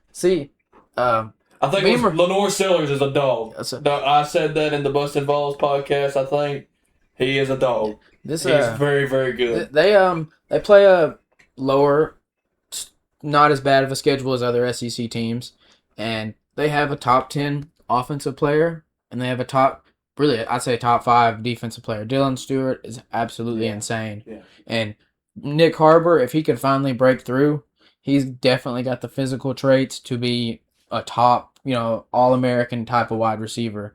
I think Beamer- Lenore Sellers is a dog. That's a- I said that in the Busted Balls podcast. I think he is a dog. this He's very, very good. They play a lower, not as bad of a schedule as other SEC teams, and they have a top 10 offensive player, and they have a I'd say top 5 defensive player. Dylan Stewart is absolutely insane. Yeah. And Nick Harbor, if he could finally break through, he's definitely got the physical traits to be a top, All-American type of wide receiver.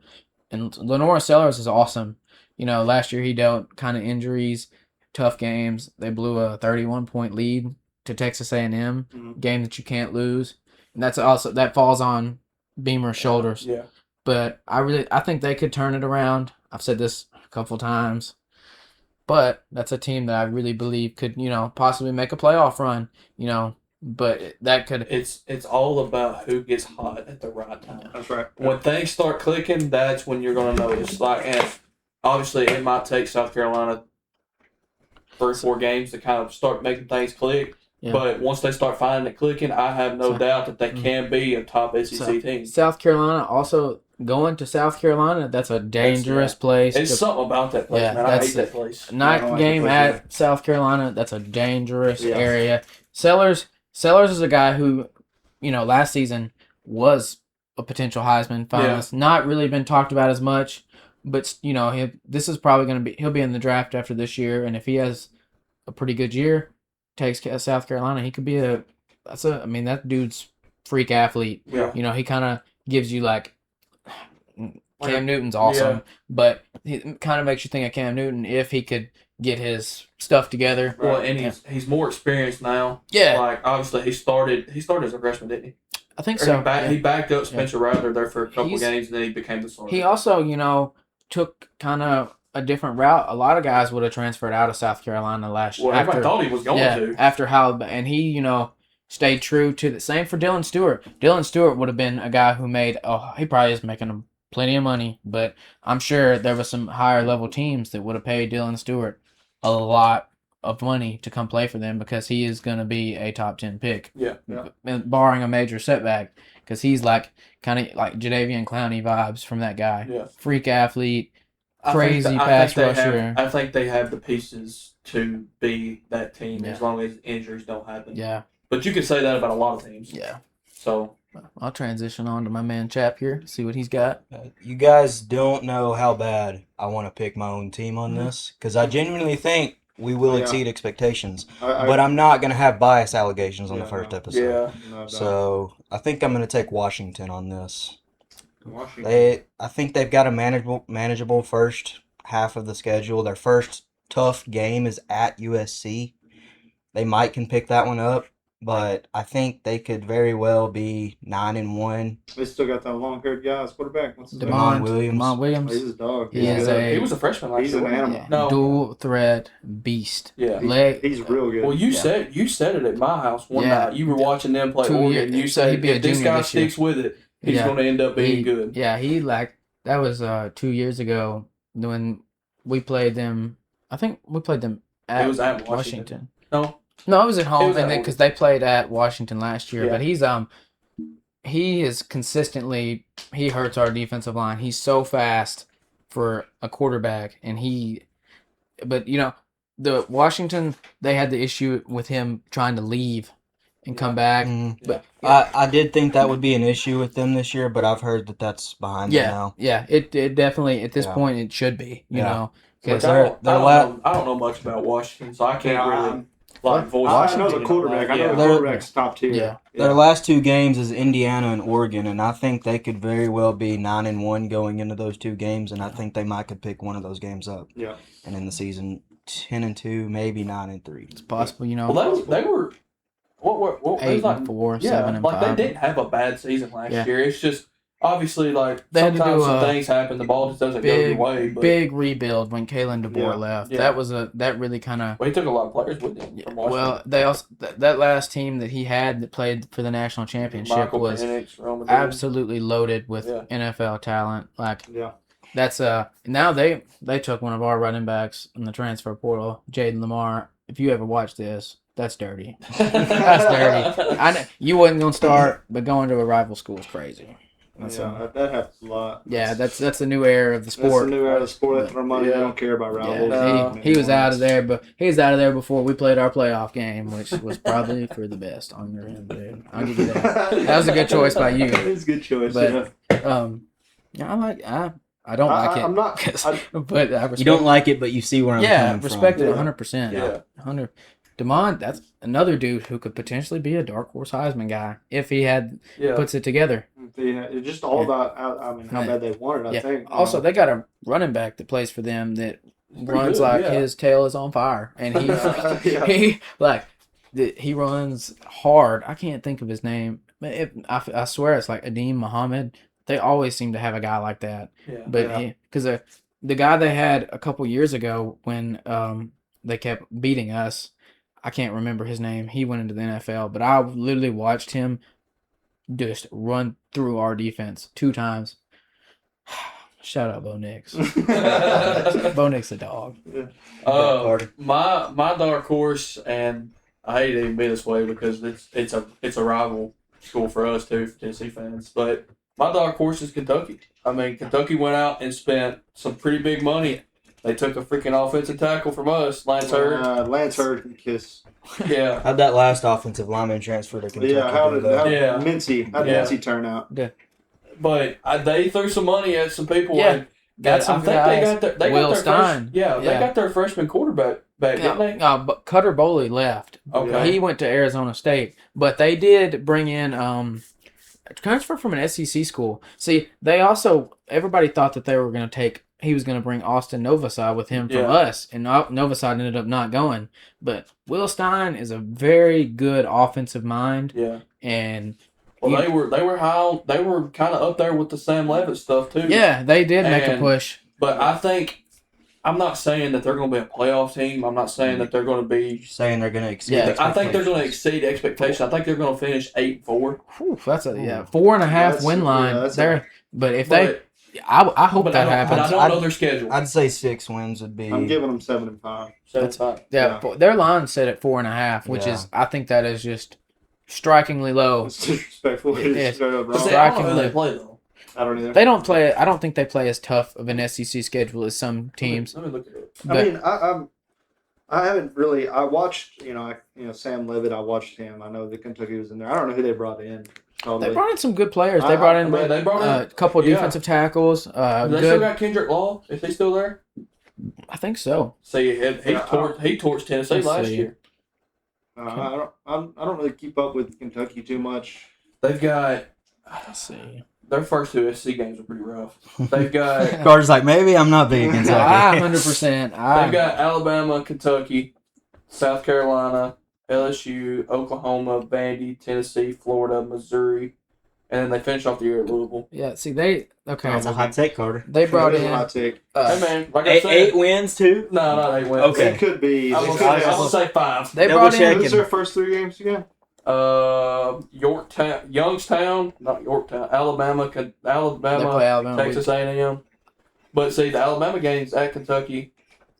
And Lenore Sellers is awesome. Last year he dealt kind of injuries, tough games. They blew a 31-point lead to Texas A&M, game that you can't lose. And that falls on Beamer's shoulders. Yeah. But I think they could turn it around. I've said this a couple times. But that's a team that I really believe could, possibly make a playoff run, but that could. It's all about who gets hot at the right time. That's right. When things start clicking, that's when you're going to notice. And obviously, it might take South Carolina 3 or 4 games to kind of start making things click. Yeah. But once they start finding it clicking, I have no doubt that they can be a top SEC team. South Carolina also going to South Carolina. That's a dangerous place. It's something about that place, man. I hate that place. Night game at South Carolina. That's a dangerous area. Sellers is a guy who, last season was a potential Heisman finalist. Not really been talked about as much, but this is probably going to be. He'll be in the draft after this year, and if he has a pretty good year, takes South Carolina, he could be that dude's freak athlete. Yeah. He kind of gives you like Cam Newton's awesome, but he kind of makes you think of Cam Newton if he could get his stuff together. Well, and he's more experienced now. Yeah. Like obviously he started as a freshman, didn't he? I think so. He backed up Spencer Rattler there for a couple games, and then he became the starter. He also, took kind of a different route. A lot of guys would have transferred out of South Carolina last year. Well, everybody thought he was going to. After and he, stayed true to the same for Dylan Stewart. Dylan Stewart would have been a guy who he probably is making plenty of money, but I'm sure there was some higher level teams that would have paid Dylan Stewart a lot of money to come play for them because he is going to be a top 10 pick. Yeah. Barring a major setback, because he's like kind of like Jadeveon Clowney vibes from that guy. Yeah. Freak athlete, crazy pass rusher. I think they have the pieces to be that team as long as injuries don't happen. Yeah. But you could say that about a lot of teams. Yeah. So I'll transition on to my man Chap here, see what he's got. You guys don't know how bad I want to pick my own team on this because I genuinely think we will exceed expectations. But I'm not going to have bias allegations on the first episode. Yeah. So I think I'm going to take Washington on this. Washington. I think they've got a manageable first half of the schedule. Their first tough game is at USC. They might can pick that one up, but I think they could very well be 9-1. They still got that long-haired guy as quarterback. What's his name? Demond Williams. Demond Williams. He's a dog. He was a freshman last He's year. an animal. No. Dual threat beast. Yeah. He's real good. Well, you said it at my house one night. You were watching them play 2 Oregon. years. You said if this guy this year. sticks with it, he's going to end up being good. Yeah, that was 2 years ago when we played them. I think we played them It was at Washington. No, it was at home, It was at because they played at Washington last year. Yeah. But he is consistently he hurts our defensive line. He's so fast for a quarterback, and the Washington, they had the issue with him trying to leave and come back. But I did think that would be an issue with them this year, but I've heard that that's behind them now. Yeah, it definitely at this point it should be. You know, Which because I don't know much about Washington, so I can't really voice. I know the quarterback. I know the quarterback's top tier. Yeah. Their last 2 games is Indiana and Oregon, and I think they could very well be 9-1 going into those 2 games, and I think they might could pick one of those games up. Yeah. And in the season, 10-2, maybe 9-3. it's possible. Well, they were. What 8-4, 7-5. Like they didn't have a bad season last year. It's just obviously, like They had to sometimes do some a things happen. The ball just doesn't go your way. But big rebuild when Kalen DeBoer Yeah. left. Yeah. That really kind of. well, he took a lot of players with him from Washington. Well, they also that last team that he had that played for the national championship Michael was Penix, Roman absolutely loaded with Yeah. NFL talent. Like Yeah. that's now they took one of our running backs in the transfer portal, Jaden Lamar. If you ever watch this, that's dirty. That's dirty. I know you wasn't gonna start, but going to a rival school is crazy. That's that happens a lot. yeah, that's the new era of the That's sport. the new era of the sport. They throw money. Yeah. They don't care about rivals. No. He was out of there, but he was out of there before we played our playoff game, which was probably for the best on your end, dude. I'll give you that. That was a good choice by you. It was a good choice. But- yeah. Yeah, I don't like it. I'm not. But I respect You don't like it, but you see where I'm coming from. respect it Yeah. 100%. Yeah. 100. Demond, that's another dude who could potentially be a dark horse Heisman guy if he Yeah. puts it together. It's just all about. I mean, how Yeah. bad they want it. I Yeah. think. Also, they got a running back that plays for them that runs good, like yeah. his tail is on fire, and he Yeah. he runs hard. I can't think of his name. I swear it's like Adeem Muhammad. They always seem to have a guy like that. Yeah. But Yeah. because the guy they had a couple years ago when they kept beating us, I can't remember his name. He went into the NFL, but I literally watched him just run through our defense 2 times. Shout out Bo Nix. Bo Nix a dog. My dark horse, and I hate to even be this way because it's a rival school for us too, for Tennessee fans. But my dark horse is Kentucky. I mean, Kentucky went out and spent some pretty big money. They took a freaking offensive tackle from us, Lance Hurd. Lance Hurd can kiss. Yeah. How'd that last offensive lineman transfer to Kentucky? Yeah, how did Yeah. Mincy? How did Yeah. Mincy turn out? But they threw some money at some people. Yeah. And Got some I think guys. they Will got their Stein. They got their freshman quarterback back, didn't they? But Cutter Boley left. Okay. He went to Arizona State, but they did bring in transfer from an SEC school. See, they also everybody thought that they were going to take. He was going to bring Austin Novosad with him from Yeah. us, and Novosad ended up not going. But Will Stein is a very good offensive mind, Yeah. and Well, they were high. They were kind of up there with the Sam Levitt stuff too. yeah, they did make a And- push. But I think I'm not saying that they're going to be a playoff team. I'm not saying that they're going to be. You're saying they're going to exceed Yeah, I think they're going to expectations. exceed expectations. I think they're going to finish 8-4. Whew, that's a 4.5 win line. But if they, I hope But that I happens. don't know their schedule. I'd say 6 wins would be. I'm giving them 7-5. Yeah, but their line's set at 4.5, which Yeah. is I think that is just strikingly low. It's disrespectful. It's It's straight up But wrong. see, I don't know who Strikingly. they play though. I don't either. They don't play. I don't think they play as tough of an SEC schedule as some teams. Let me look at it. I But mean, I haven't really. I watched, Sam Levitt. I watched him. I know that Kentucky was in there. I don't know who they brought in. Totally. they brought in some good players. They I- brought I in mean, they brought in. a couple of yeah. defensive tackles. They still Good. got Kendrick Law. Is he still there? I think so. See, he Yeah, torched Tennessee Let's last see. year. I don't really keep up with Kentucky too much. They've got Let's see. their first 2 SC games are pretty rough. They've got Carter's like, maybe I'm not being Kentucky. 100%. they've got Alabama, Kentucky, South Carolina, LSU, Oklahoma, Vandy, Tennessee, Florida, Missouri, and then they finish off the year at Louisville. Yeah. See, they okay. That's a hot take, Carter. They brought That is a in. hot take. Hey man, like I Eight, said, 8 wins too. no, not 8 wins. Okay. It could be. I'm They could gonna have- say 5. They Double brought check. in. Who's their first 3 games again? Yorktown, Youngstown, not Yorktown, Alabama, They play Alabama, Alabama. Texas A&M. But see, the Alabama game's at Kentucky.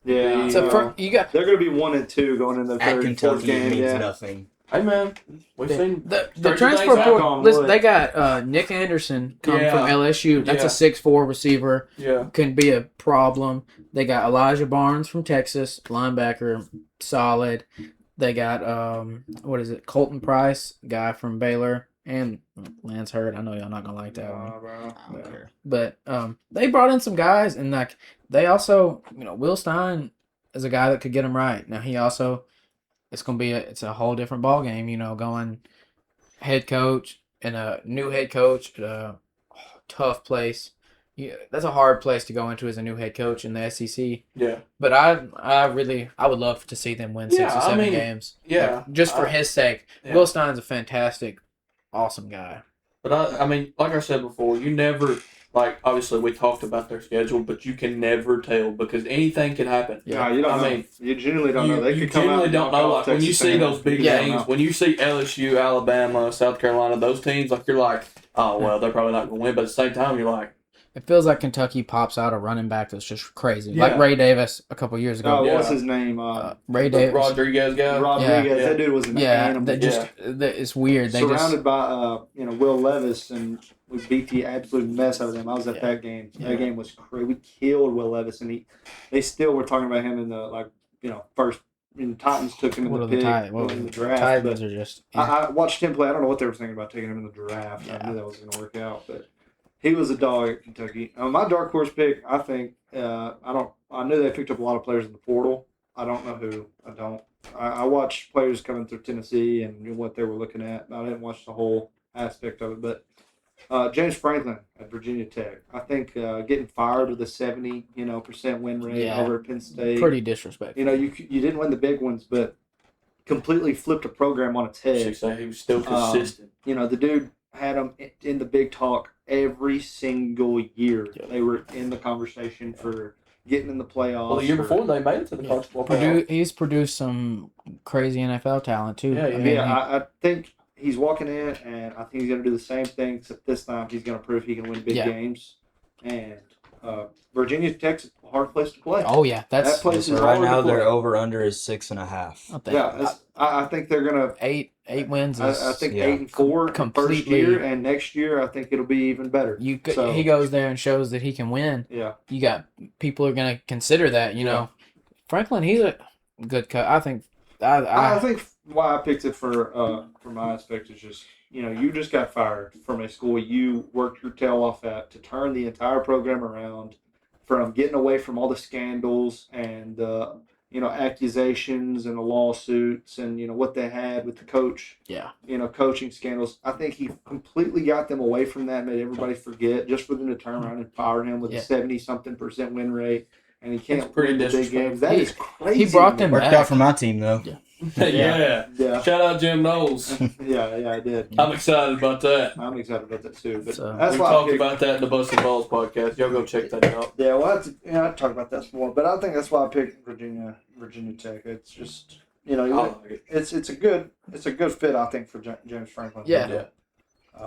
Yeah. So you got they're going to be 1 and 2 going into the At third, Kentucky fourth game. means Yeah. nothing. Hey man, we've seen the Stranger transfer things happen. portal. Listen, they got Nick Anderson come Yeah. from LSU. That's Yeah. a 6'4" receiver. yeah. Can be a problem. They got Elijah Barnes from Texas, linebacker, solid. They got Colton Price, guy from Baylor, and Lance Hurd. I know y'all not gonna like that one, Bro. I don't care. but they brought in some guys, and like they also, Will Stein is a guy that could get them right. Now he also, it's a whole different ball game, going head coach and a new head coach at a tough place. Yeah, that's a hard place to go into as a new head coach in the SEC. Yeah. But I would love to see them win 6 Yeah, or I 7 mean, games. yeah. Like, just for his sake. Yeah. Will Stein's a fantastic, awesome guy. But I mean, like I said before, you never like. Obviously, we talked about their schedule, but you can never tell because anything can happen. Yeah, you don't I know. mean, You genuinely don't know. They you could come out genuinely and don't knock know. off Like when you Texas see A&M. those big You don't games, know. when you see LSU, Alabama, South Carolina, those teams, like you're like, oh well, they're probably not going to win. But at the same time, you're like, It feels like Kentucky pops out a running back that's just crazy, Yeah. like Ray Davis a couple years ago. Oh, Yeah. what's his name? Ray the Davis. Rodriguez guy. Rodriguez. Yeah. That dude was an Yeah, animal. that just it's weird. They Surrounded by Will Levis, and we beat the absolute mess out of them. I was at Yeah. that game. Yeah. That game was crazy. We killed Will Levis, and they still were talking about him in the first. I mean, the Titans took him in What the are the pick Titans? in the draft. Titans but are just. I watched him play. I don't know what they were thinking about taking him in the draft. Yeah. I knew that was going to work out, but he was a dog at Kentucky. My dark horse pick, I think. I knew they picked up a lot of players in the portal. I don't know who. I don't. I watched players coming through Tennessee and knew what they were looking at. I didn't watch the whole aspect of it, but James Franklin at Virginia Tech. I think getting fired with a 70% win rate Yeah. over at Penn State. Pretty disrespectful. You didn't win the big ones, but completely flipped a program on its head. He was still consistent. The dude had them in the big talk every single year. Yeah. They were in the conversation for getting in the playoffs. Well, the year before they made it to the college football playoff. He's produced some crazy NFL talent too. Yeah, I yeah. mean, I think he's walking in, and I think he's going to do the same thing, except this time he's going to prove he can win big games. And Virginia Tech's a hard place to play. Oh yeah, That that's place is So right hard now to play. their over under is 6.5. Yeah, I think they're going to. eight wins. I think yeah. 8-4 first Completely. year, and next year I think it'll be even better. He goes there and shows that he can win. Yeah. You got people are gonna consider that. You know, Franklin, he's a good cut. I think. I think why I picked it for my aspect is just you just got fired from a school you worked your tail off at to turn the entire program around, from getting away from all the scandals and accusations and the lawsuits and what they had with the coach. Yeah. Coaching scandals. I think he completely got them away from that, made everybody forget, just for them to turn around and fire him with a 70-something% win rate. And he can't pretty win the big games. That is crazy. He brought them Worked back. out for my team though. Yeah. Yeah. Shout out Jim Knowles. Yeah, I did. I'm excited about that. I'm excited about that too. But So, that's We why I talked picked, about that in the Busted Balls podcast. Y'all go check that out. yeah, we'll have to talk about that some more. But I think that's why I picked Virginia Tech. It's just I like it. it's a good fit, I think, for James Franklin. Yeah. Yeah.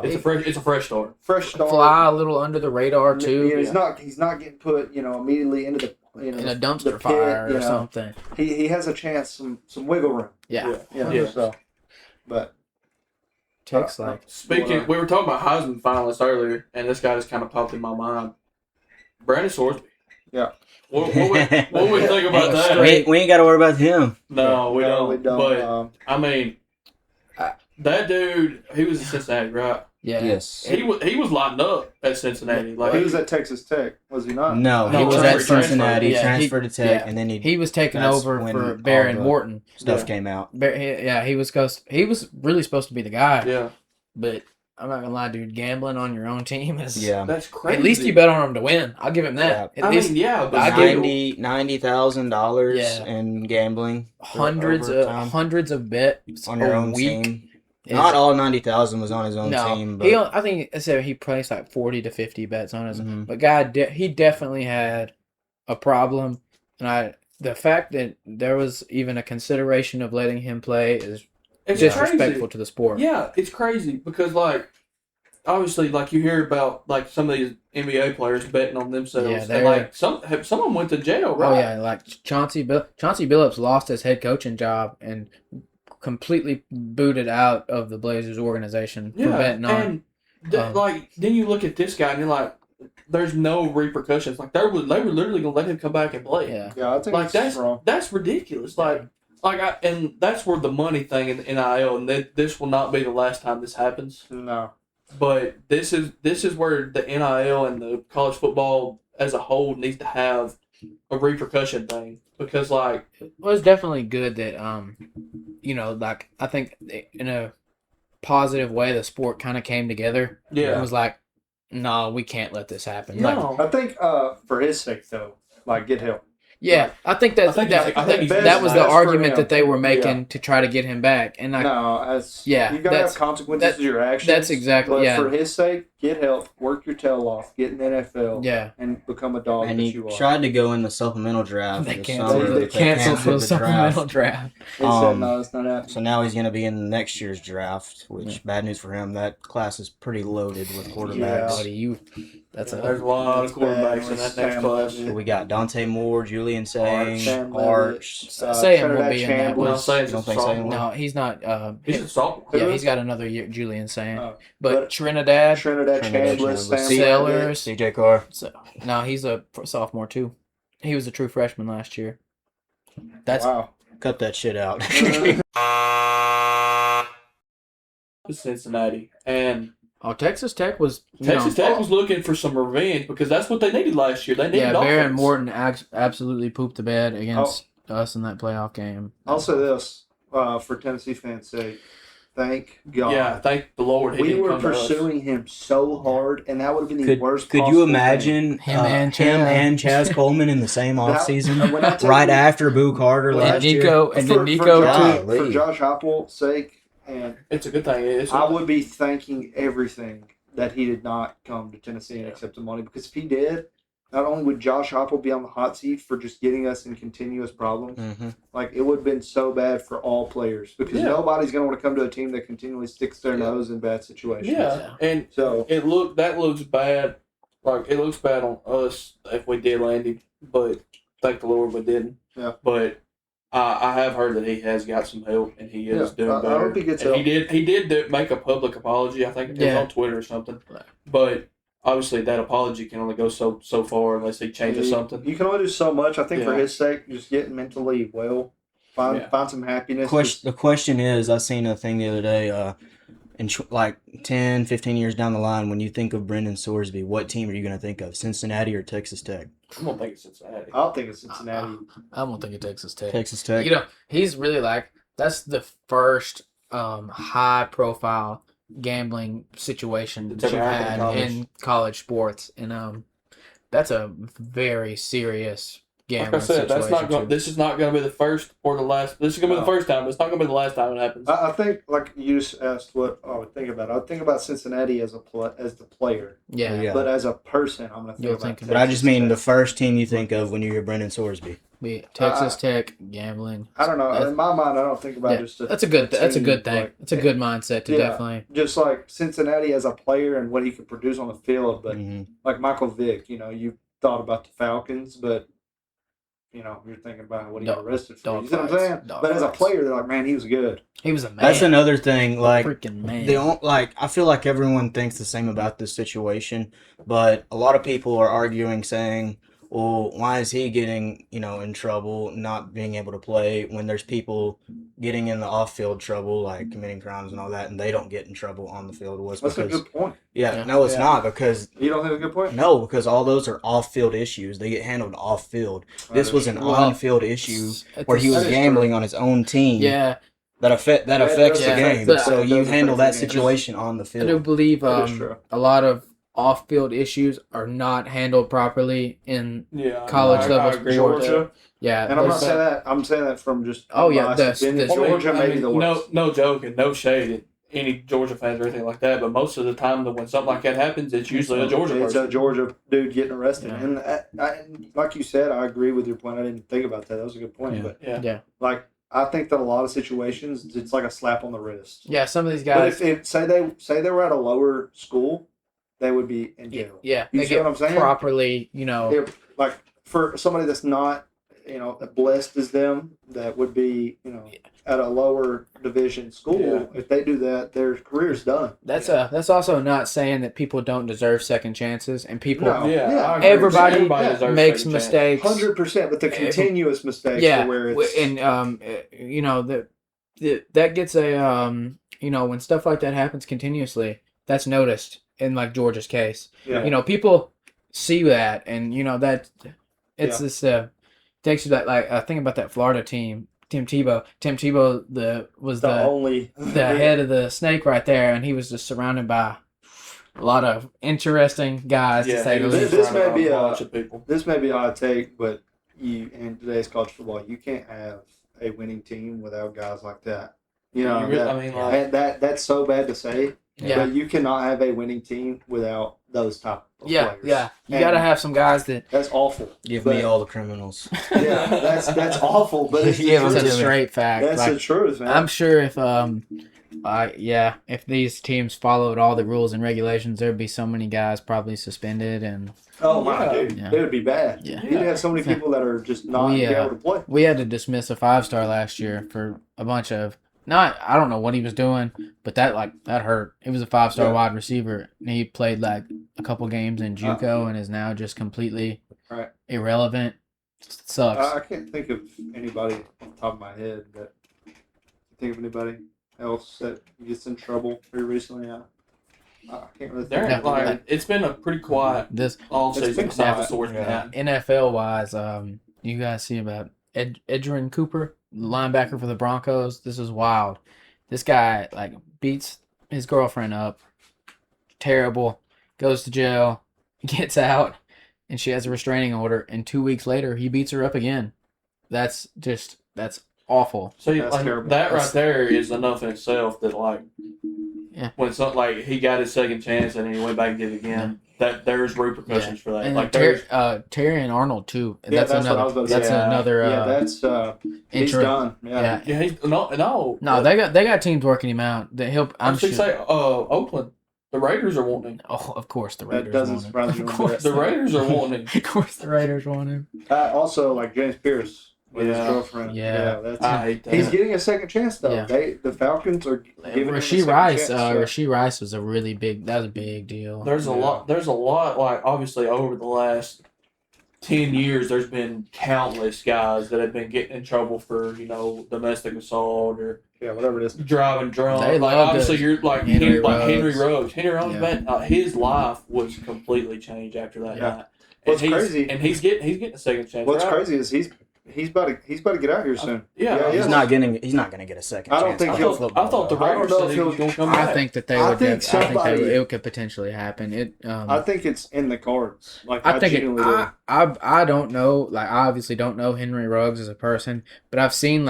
It's It's a fresh start. fresh start. fly a little under the radar too. He's not getting put immediately into the In a the dumpster pit, fire or something. He has a chance, some wiggle room. Yeah. Yeah. So, but Tech's like Speaking, we were talking about Heisman finalists earlier, and this guy just kind of popped in my mind. Brandon Sorsby. Yeah. What we think about that? We ain't got to worry about him. No, we no, don't. we don't. But I mean, that dude, he was in Cincinnati, right? yeah. Yes. He was lined up at Cincinnati. Like he was at Texas Tech, was he not? No, No, he was he at transferred. Cincinnati, Yeah, transferred to Tech, yeah. and then He was taking That's over when for all Baron the- Morton. stuff Yeah. came out. He was really supposed to be the guy. Yeah, But I'm not gonna lie, dude. Gambling on your own team is Yeah. that's crazy. At least you bet on him to win. I'll give him that. At I least mean, yeah, but I still. give- $90,000 Yeah. in gambling. for hundreds overtime of bets on your a own week. team. is- Not all 90,000 was on his own No, team, but I think I said he placed like 40 to 50 bets on his. Mhm. But he definitely had a problem, and the fact that there was even a consideration of letting him play is It's disrespectful crazy. to the sport. Yeah, it's crazy because obviously you hear about some of these NBA players betting on themselves, Yeah, and they're- some of them went to jail, right? Oh yeah, like Chauncey Billups lost his head coaching job and completely booted out of the Blazers organization for Yeah, betting on. and then you look at this guy and you're like, there's no repercussions. Like they were literally gonna let him come back and play. Yeah, Yeah, I think Like that's wrong. that's ridiculous. And that's where the money thing in the NIL, and this will not be the last time this happens. No. But this is where the NIL and the college football as a whole needs to have a repercussion thing, because well, it's definitely good that I think in a positive way the sport kind of came together. It was like, no, we can't let this happen. Like, no, I think for his sake though, get help. Yeah, I think I think he's that was the best for argument him. that they were making to try to get him back, and No, that's Yeah, you gotta have that's- consequences to your actions. that's exactly- But yeah. for his sake, get help, work your tail off, get in the NFL, yeah, and become a dog And that he you are. tried to go in the supplemental draft they this canceled. summer. They They but canceled canceled the supplemental draft. They said no, it's not happening. So now he's going to be in next year's draft, which bad news for him. That class is pretty loaded with quarterbacks. Yeah. Buddy, that's There's a a lot of That's bad quarterbacks in with that next Sam class. Levitt. We got Dante Moore, Julian Sang, Sam Arch. Sam will Trinidad be in that Chambliss. one. Well, Saints You don't is think sophomore. so? No, he's not. He's a sophomore. Who Yeah, is? he's got another year. Julian saying, Oh. but Trinidad, Trinidad Trinidad Chambliss, Chambliss. Sam Sellers. CJ Carr. So, no, he's a sophomore too. He was a true freshman last year. That's Wow. Cut that shit out. To Cincinnati. And Texas Tech was Texas Tech was looking for some revenge because that's what they needed last year. They needed Baron offense. Morton absolutely pooped the bed against us in that playoff game. I'll say this for Tennessee fans' sake. Thank God. Yeah, thank the Lord. He We didn't were come to us. pursuing him so hard, and that would have been the worst Could possible you imagine Him and him Chaz. and Chaz Coleman in the same offseason? when I tell Right you- after Boo Carter And last year? Nico thing. and then Nico Josh- too. For Josh Heupel's sake, and It's a good thing. It's I would be thanking everything that he did not come to Tennessee and accept the money, because if he did, not only would Josh Heupel be on the hot seat for just getting us in continuous problems, like it would have been so bad for all players, because Yeah. nobody's going to want to come to a team that continually sticks their nose in bad situations. Yeah, and So that looks bad. Like it looks bad on us if we did land him, but thank the Lord we didn't. Yeah. But I have heard that he has got some help and he is doing I better. hope he gets And help. He did make a public apology. I think it was Yeah. on Twitter or something. But obviously that apology can only go so far unless he changes something. You can only do so much. I think for Yeah. his sake, just getting mentally well, find some happiness. The question is, I seen a thing the other day, like 10, 15 years down the line, when you think of Brendan Sorsby, what team are you going to think of, Cincinnati or Texas Tech? I don't think it's Cincinnati. I don't think it's Cincinnati. I don't think of Texas Tech. Texas Tech. You know, he's really that's the first high profile gambling situation that That's you ever happened had in in college sports, and that's a very serious gambling Like I said, situation. that's not going. too. This is not going to be the first or the last. This is going to be the first time, but it's not going to be the last time it happens. I think, like you just asked, what I would think about. I would think about Cincinnati as the player, Yeah. Yeah. but as a person, I'm going to You'll think about. think- But I just mean the Texas first team you think of when you hear Brendan Sorsby. Texas Tech gambling. Tech. I don't know. That's- In my mind, I don't think about Yeah, just that's a good thing. like, It's a good mindset to Yeah. definitely. just like Cincinnati as a player and what he could produce on the field. But Mhm. like Michael Vick, you thought about the Falcons, but you're thinking about what he got arrested for. Dog You see what I'm fights. saying? Dog But as a fights. player, they're like, man, he was good. He was a man. That's another thing. Like, freaking man. I feel like everyone thinks the same about this situation, but a lot of people are arguing, saying, well, why is he getting, in trouble, not being able to play, when there's people getting in the off-field trouble, like committing crimes and all that, and they don't get in trouble on the field? That's a good point. Yeah, no, it's Yeah. not, because You don't think it's a good point? no, because all those are off-field issues. They get handled off-field. This was an Well, on-field issue It's where he was That is gambling on his own team. Yeah, That affects the yeah, game. but- So That you does handle affect that the game. situation on the I do field. believe That is true. a lot of off-field issues are not handled properly in Yeah, college I level agree with Georgia. that. yeah. And I'm not there's- saying that. I'm saying that from just Oh, yeah, biased the- opinion. the- Georgia may be the worst. No joking, no shade at any Georgia fans or anything like that. But most of the time, when something like that happens, it's usually a Georgia It's person. a Georgia dude getting arrested, Yeah. and like you said, I agree with your point. I didn't think about that. That was a good point. Yeah. But Yeah. like, I think that a lot of situations, it's like a slap on the wrist. Yeah, some of these But guys. if say they were at a lower school, they would be in jail. Yeah, You they see get what I'm saying? properly. If, like for somebody that's not blessed as them, that would be at a lower division school. Yeah. If they do that, their career's done. That's also not saying that people don't deserve second chances, and people No. Yeah, Yeah. I agree. Everybody deserves makes second chance. mistakes. 100%, but the continuous mistakes Yeah, are where it's and that gets a when stuff like that happens continuously, that's noticed in like Georgia's case. yeah. People see that, and that it's Yeah. this takes you that think about that Florida team, Tim Tebow was the only the head of the snake right there, and he was just surrounded by a lot of interesting guys to say the he was least. This surrounded may be by a- bunch of people. This may be a hot take, but in today's college football, you can't have a winning team without guys like that. You You know, really- that, I mean, like, that's so bad to say, Yeah. but you cannot have a winning team without those type of Yeah, players. yeah. You And got to have some guys that That's awful. Give But- me all the criminals. Yeah, that's awful, but it's the Yeah, it's a Give truth. me- straight fact. That's Like, the truth, man. I'm sure if these teams followed all the rules and regulations, there'd be so many guys probably suspended, and Oh my Yeah. dude, Yeah. it would be bad. Yeah. You'd have so many people that are just not We, able to play. we had to dismiss a 5-star last year for a bunch of I don't know what he was doing, but that hurt. It was a 5-star Yeah. wide receiver, and he played like a couple games in JUCO and is now just completely Right. irrelevant. Sucks. I can't think of anybody off the top of my head, but think of anybody else that gets in trouble very recently. I can't really think There, of like, anybody. it's been a pretty quiet This all It's been season besides the quiet. swords Yeah. NFL wise, you guys see about Edgerrin Cooper, linebacker for the Broncos. This is wild. This guy beats his girlfriend up. Terrible. Goes to jail. Gets out, and she has a restraining order. And 2 weeks later, he beats her up again. That's awful. See, That's like, terrible. that That's- right there is enough in itself that, like, Yeah. when something like he got his second chance and then he went back and did it again, that there's repercussions for that. And Like, Terry, there's Terry and Arnold too. Yeah, that's what I was about to That's say. another. Yeah, that's he's intro- done. Yeah. Yeah. he's no. No, they got teams working him out. That he'll. I'm I'm sure. say Oakland, the Raiders are wanting him. Oh, of course the That Raiders doesn't want him. surprise me Of one course, bit. The Raiders are wanting him. of course the Raiders want him. Also, like James Pierce with his Yeah. girlfriend. Yeah. That's. I hate that. He's getting a second chance though. Yeah. The Falcons are giving him a Rasheed second Rice. chance, so- Rasheed Rice was a really big. That was a big deal. There's a Yeah. lot. There's a lot. Like, obviously, over the last 10 years, there's been countless guys that have been getting in trouble for domestic assault or Yeah, whatever it is. driving drunk. They Like, love obviously, to- you're like Henry Henry Ruggs. Ruggs. Henry Ruggs, Yeah. man, his life was completely changed after that Yeah. night. What's and crazy- he's getting a second chance. What's right? crazy is he's about to get out here soon. Yeah, Yeah, He's yeah. not gonna get a second I don't chance. think on he'll- football, I thought the though. I don't Raiders know said if he was he'll- going to come I back. think that they I would. think I think somebody- it could potentially happen. It. I think it's in the cards. Like I think genuinely do. I don't know. Like, I obviously don't know Henry Ruggs as a person, but I've seen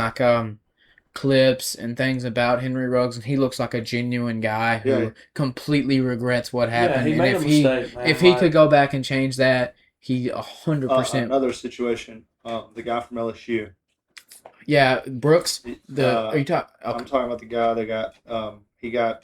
clips and things about Henry Ruggs, and he looks like a genuine guy who Yeah. completely regrets what Yeah, happened. he And made a if mistake, man. if he Like, could go back and change that, he 100%. Another situation. The guy from LSU. Yeah, Brooks. Are you talking? I'm talking about the guy that got he got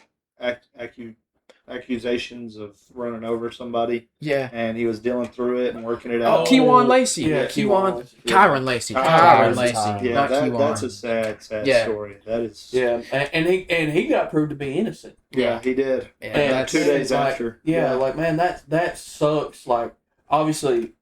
accusations of running over somebody, Yeah. and he was dealing through it and working it Oh, out. Kejuan Lacey. Yeah, Kejuan. Lacey. Kyron Lacey. Kyron Kyron Lacey. Lacey. Yeah, Not that's a Kejuan. sad Yeah. story. That is. Yeah, and he got proved to be innocent. Yeah, he did. Yeah, And that's 2 days like, after. Yeah, like, man, that sucks. Like, obviously,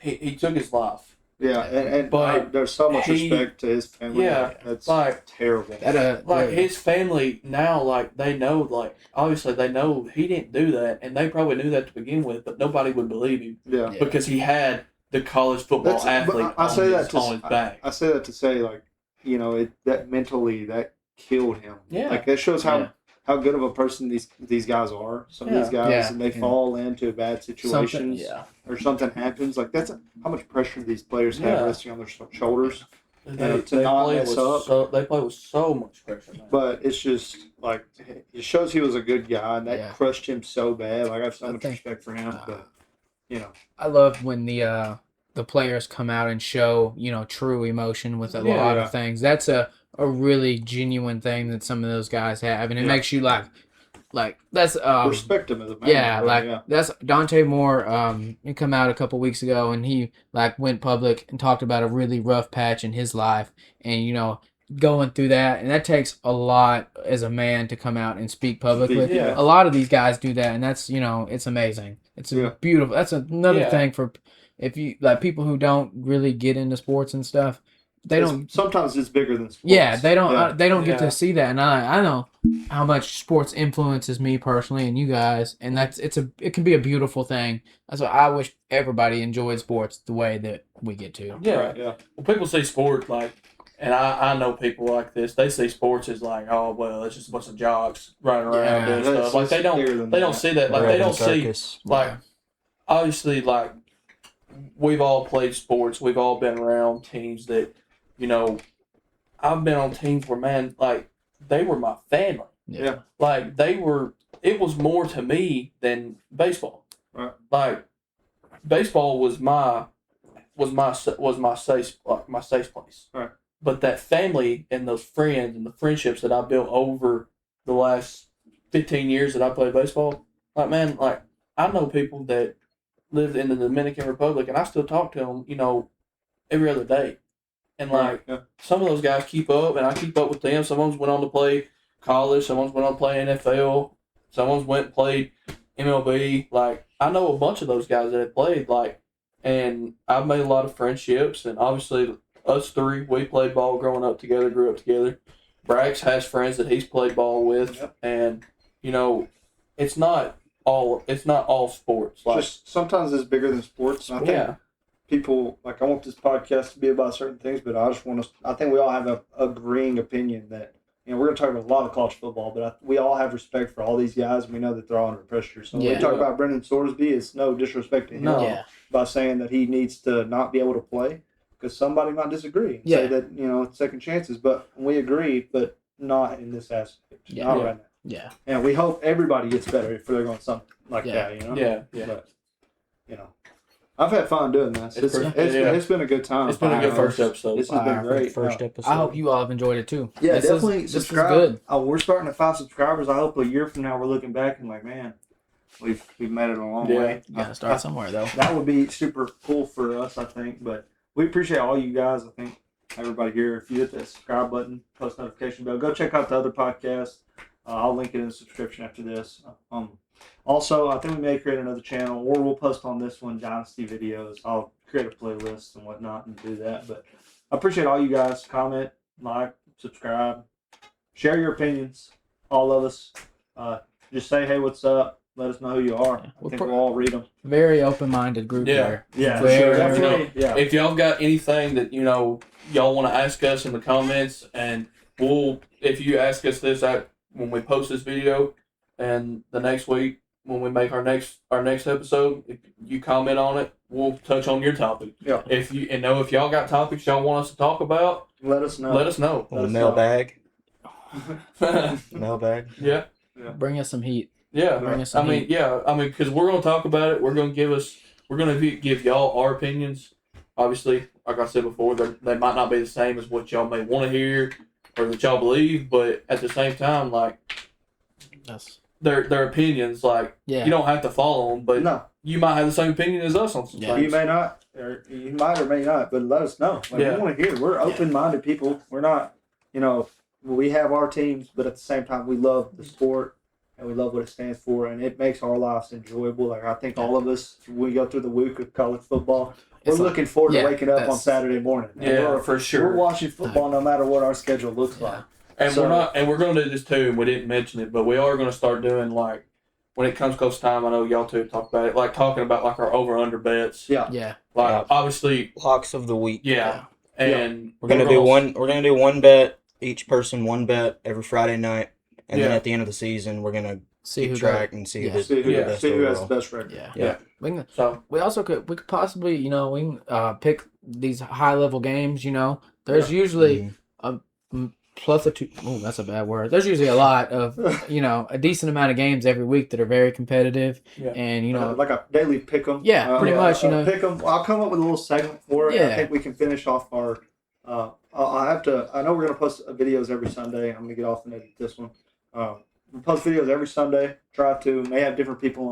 he took his life. Yeah, and But there's so much he- respect to his family. Yeah, That's like- terrible. that. Like, his family now, like, they know, like, obviously they know he didn't do that, and they probably knew that to begin with, but nobody would believe him Yeah. Yeah. because he had the college football That's- but athlete I say that to- on his back. I say that to say, like, that mentally that killed him. Yeah. Like that shows how Yeah. how good of a person these guys are. Some of these guys, Yeah. and they Yeah. fall into bad situations, Yeah. or something happens. Like how much pressure these players have Yeah. resting on their shoulders. They to not play mess with up. they play with so much pressure. Man. But it's just like it shows he was a good guy, and that Yeah. crushed him so bad. Like I have so I much think- respect for him, but I love when the players come out and show true emotion with a lot Yeah. of things. That's a really genuine thing that some of those guys have, and it Yeah. makes you like that's respect him as a man. yeah, man, like that's Dante Moore. He come out a couple weeks ago and he went public and talked about a really rough patch in his life, and going through that, and that takes a lot as a man to come out and speak publicly. Yeah. A lot of these guys do that, and that's it's amazing. It's Yeah. beautiful. That's another Yeah. thing for if you people who don't really get into sports and stuff. They don't. Sometimes it's bigger than sports. Yeah, they don't. Yeah. They don't get Yeah. to see that, and I know how much sports influences me personally and you guys, and it can be a beautiful thing. That's why I wish everybody enjoyed sports the way that we get to. Yeah. Right, yeah. Well, people see sport and I know people like this. They see sports as like, oh well, it's just a bunch of jocks running around Yeah, doing that's- stuff. Like it's bigger than they don't that. see that. Like they Red don't see circus. like obviously like we've all played sports. We've all been around teams that, you know, I've been on teams where, man, like, they were my family. Yeah. Like, it was more to me than baseball. Right. Like, baseball was my safe place. Right. But that family and those friends and the friendships that I built over the last 15 years that I played baseball, like, man, like, I know people that lived in the Dominican Republic, and I still talk to them, you know, every other day. And, like, some of those guys keep up, and I keep up with them. Someone's went on to play college. Someone's went on to play NFL. Someone's went and played MLB. Like, I know a bunch of those guys that have played, like, and I've made a lot of friendships. And obviously, us three, we played ball growing up together, grew up together. Brax has friends that he's played ball with. Yep. And, you know, it's not all sports. Like, Just sometimes it's bigger than sports. And I think people, like, I want this podcast to be about certain things, but I just want to, I think we all have a agreeing opinion that, you know, we're going to talk about a lot of college football, but we all have respect for all these guys, and we know that they're all under pressure. So when we talk about Brendan Sorsby, it's no disrespect to him by saying that he needs to not be able to play, because somebody might disagree and say that, you know, second chances, but we agree, but not in this aspect. Not right now. Yeah. And we hope everybody gets better if they're going something like that, you know? Yeah. But, you know, I've had fun doing this. It's been a good time. It's been a good first episode. This has been great. First episode. I hope you all have enjoyed it too. Yeah, this definitely subscribe. This is good. Oh, we're starting at 5 subscribers. I hope a year from now we're looking back and like, man, we've made it a long way. You gotta start somewhere though. That would be super cool for us, I think. But we appreciate all you guys. I think everybody here. If you hit that subscribe button, post notification bell, go check out the other podcasts. I'll link it in the description after this. Also, I think we may create another channel, or we'll post on this one Dynasty videos. I'll create a playlist and whatnot and do that. But I appreciate all you guys. Comment, like, subscribe, share your opinions. All of us. Just say, hey, what's up? Let us know who you are. I think we'll all read them. Very open-minded group there. Yeah, for sure. Definitely. Yeah. If y'all got anything that, you know, y'all want to ask us in the comments, and if you ask us this when we post this video, and the next week when we make our next episode, if you comment on it, we'll touch on your topic. Yeah. If y'all got topics y'all want us to talk about, let us know. Let us know. Mailbag. Mailbag. Yeah. Bring us some heat. Yeah. Bring us some heat. Because we're gonna talk about it. We're gonna give y'all our opinions. Obviously, like I said before, they might not be the same as what y'all may want to hear or that y'all believe, but at the same time, like, their opinions, like, you don't have to follow them, but you might have the same opinion as us on some things. You may not, or you might or may not, but let us know. Like, we want to hear. We're open-minded people. We're not, you know, we have our teams, but at the same time, we love the sport and we love what it stands for, and it makes our lives enjoyable. Like, I think all of us, we go through the week of college football. We're looking forward to waking up on Saturday morning. For sure. We're watching football no matter what our schedule looks like. And we're going to do this too, and we didn't mention it, but we are going to start doing, like, when it comes close time, I know y'all two talk about it, like talking about like our over-under bets. Yeah. Like, obviously. Locks of the week. Yeah. And we're gonna do one bet, each person one bet every Friday night. And then at the end of the season, we're gonna keep track and see who has the best record. Yeah. We could possibly, you know, we can pick these high level games. You know, there's usually a plethora. Oh, that's a bad word. There's usually a lot of, you know, a decent amount of games every week that are very competitive. And you know, like a daily pick 'em. Yeah, pretty much. You know, pick 'em. I'll come up with a little segment for it. I think we can finish off our. I know we're gonna post videos every Sunday. I'm gonna get off and edit this one. We post videos every Sunday. May have different people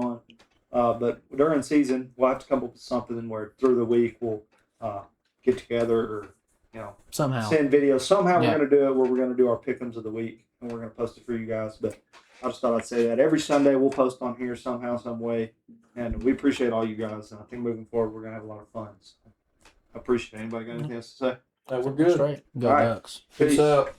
on, but during season we'll have to come up with something where through the week we'll get together or, you know, somehow send videos. Somehow we're gonna do it where we're gonna do our pick'ems of the week and we're gonna post it for you guys. But I just thought I'd say that every Sunday we'll post on here somehow, some way, and we appreciate all you guys. And I think moving forward we're gonna have a lot of fun. So I appreciate it. Anybody got anything else to say? We're good. That's right. Go Ducks. Peace. Peace out.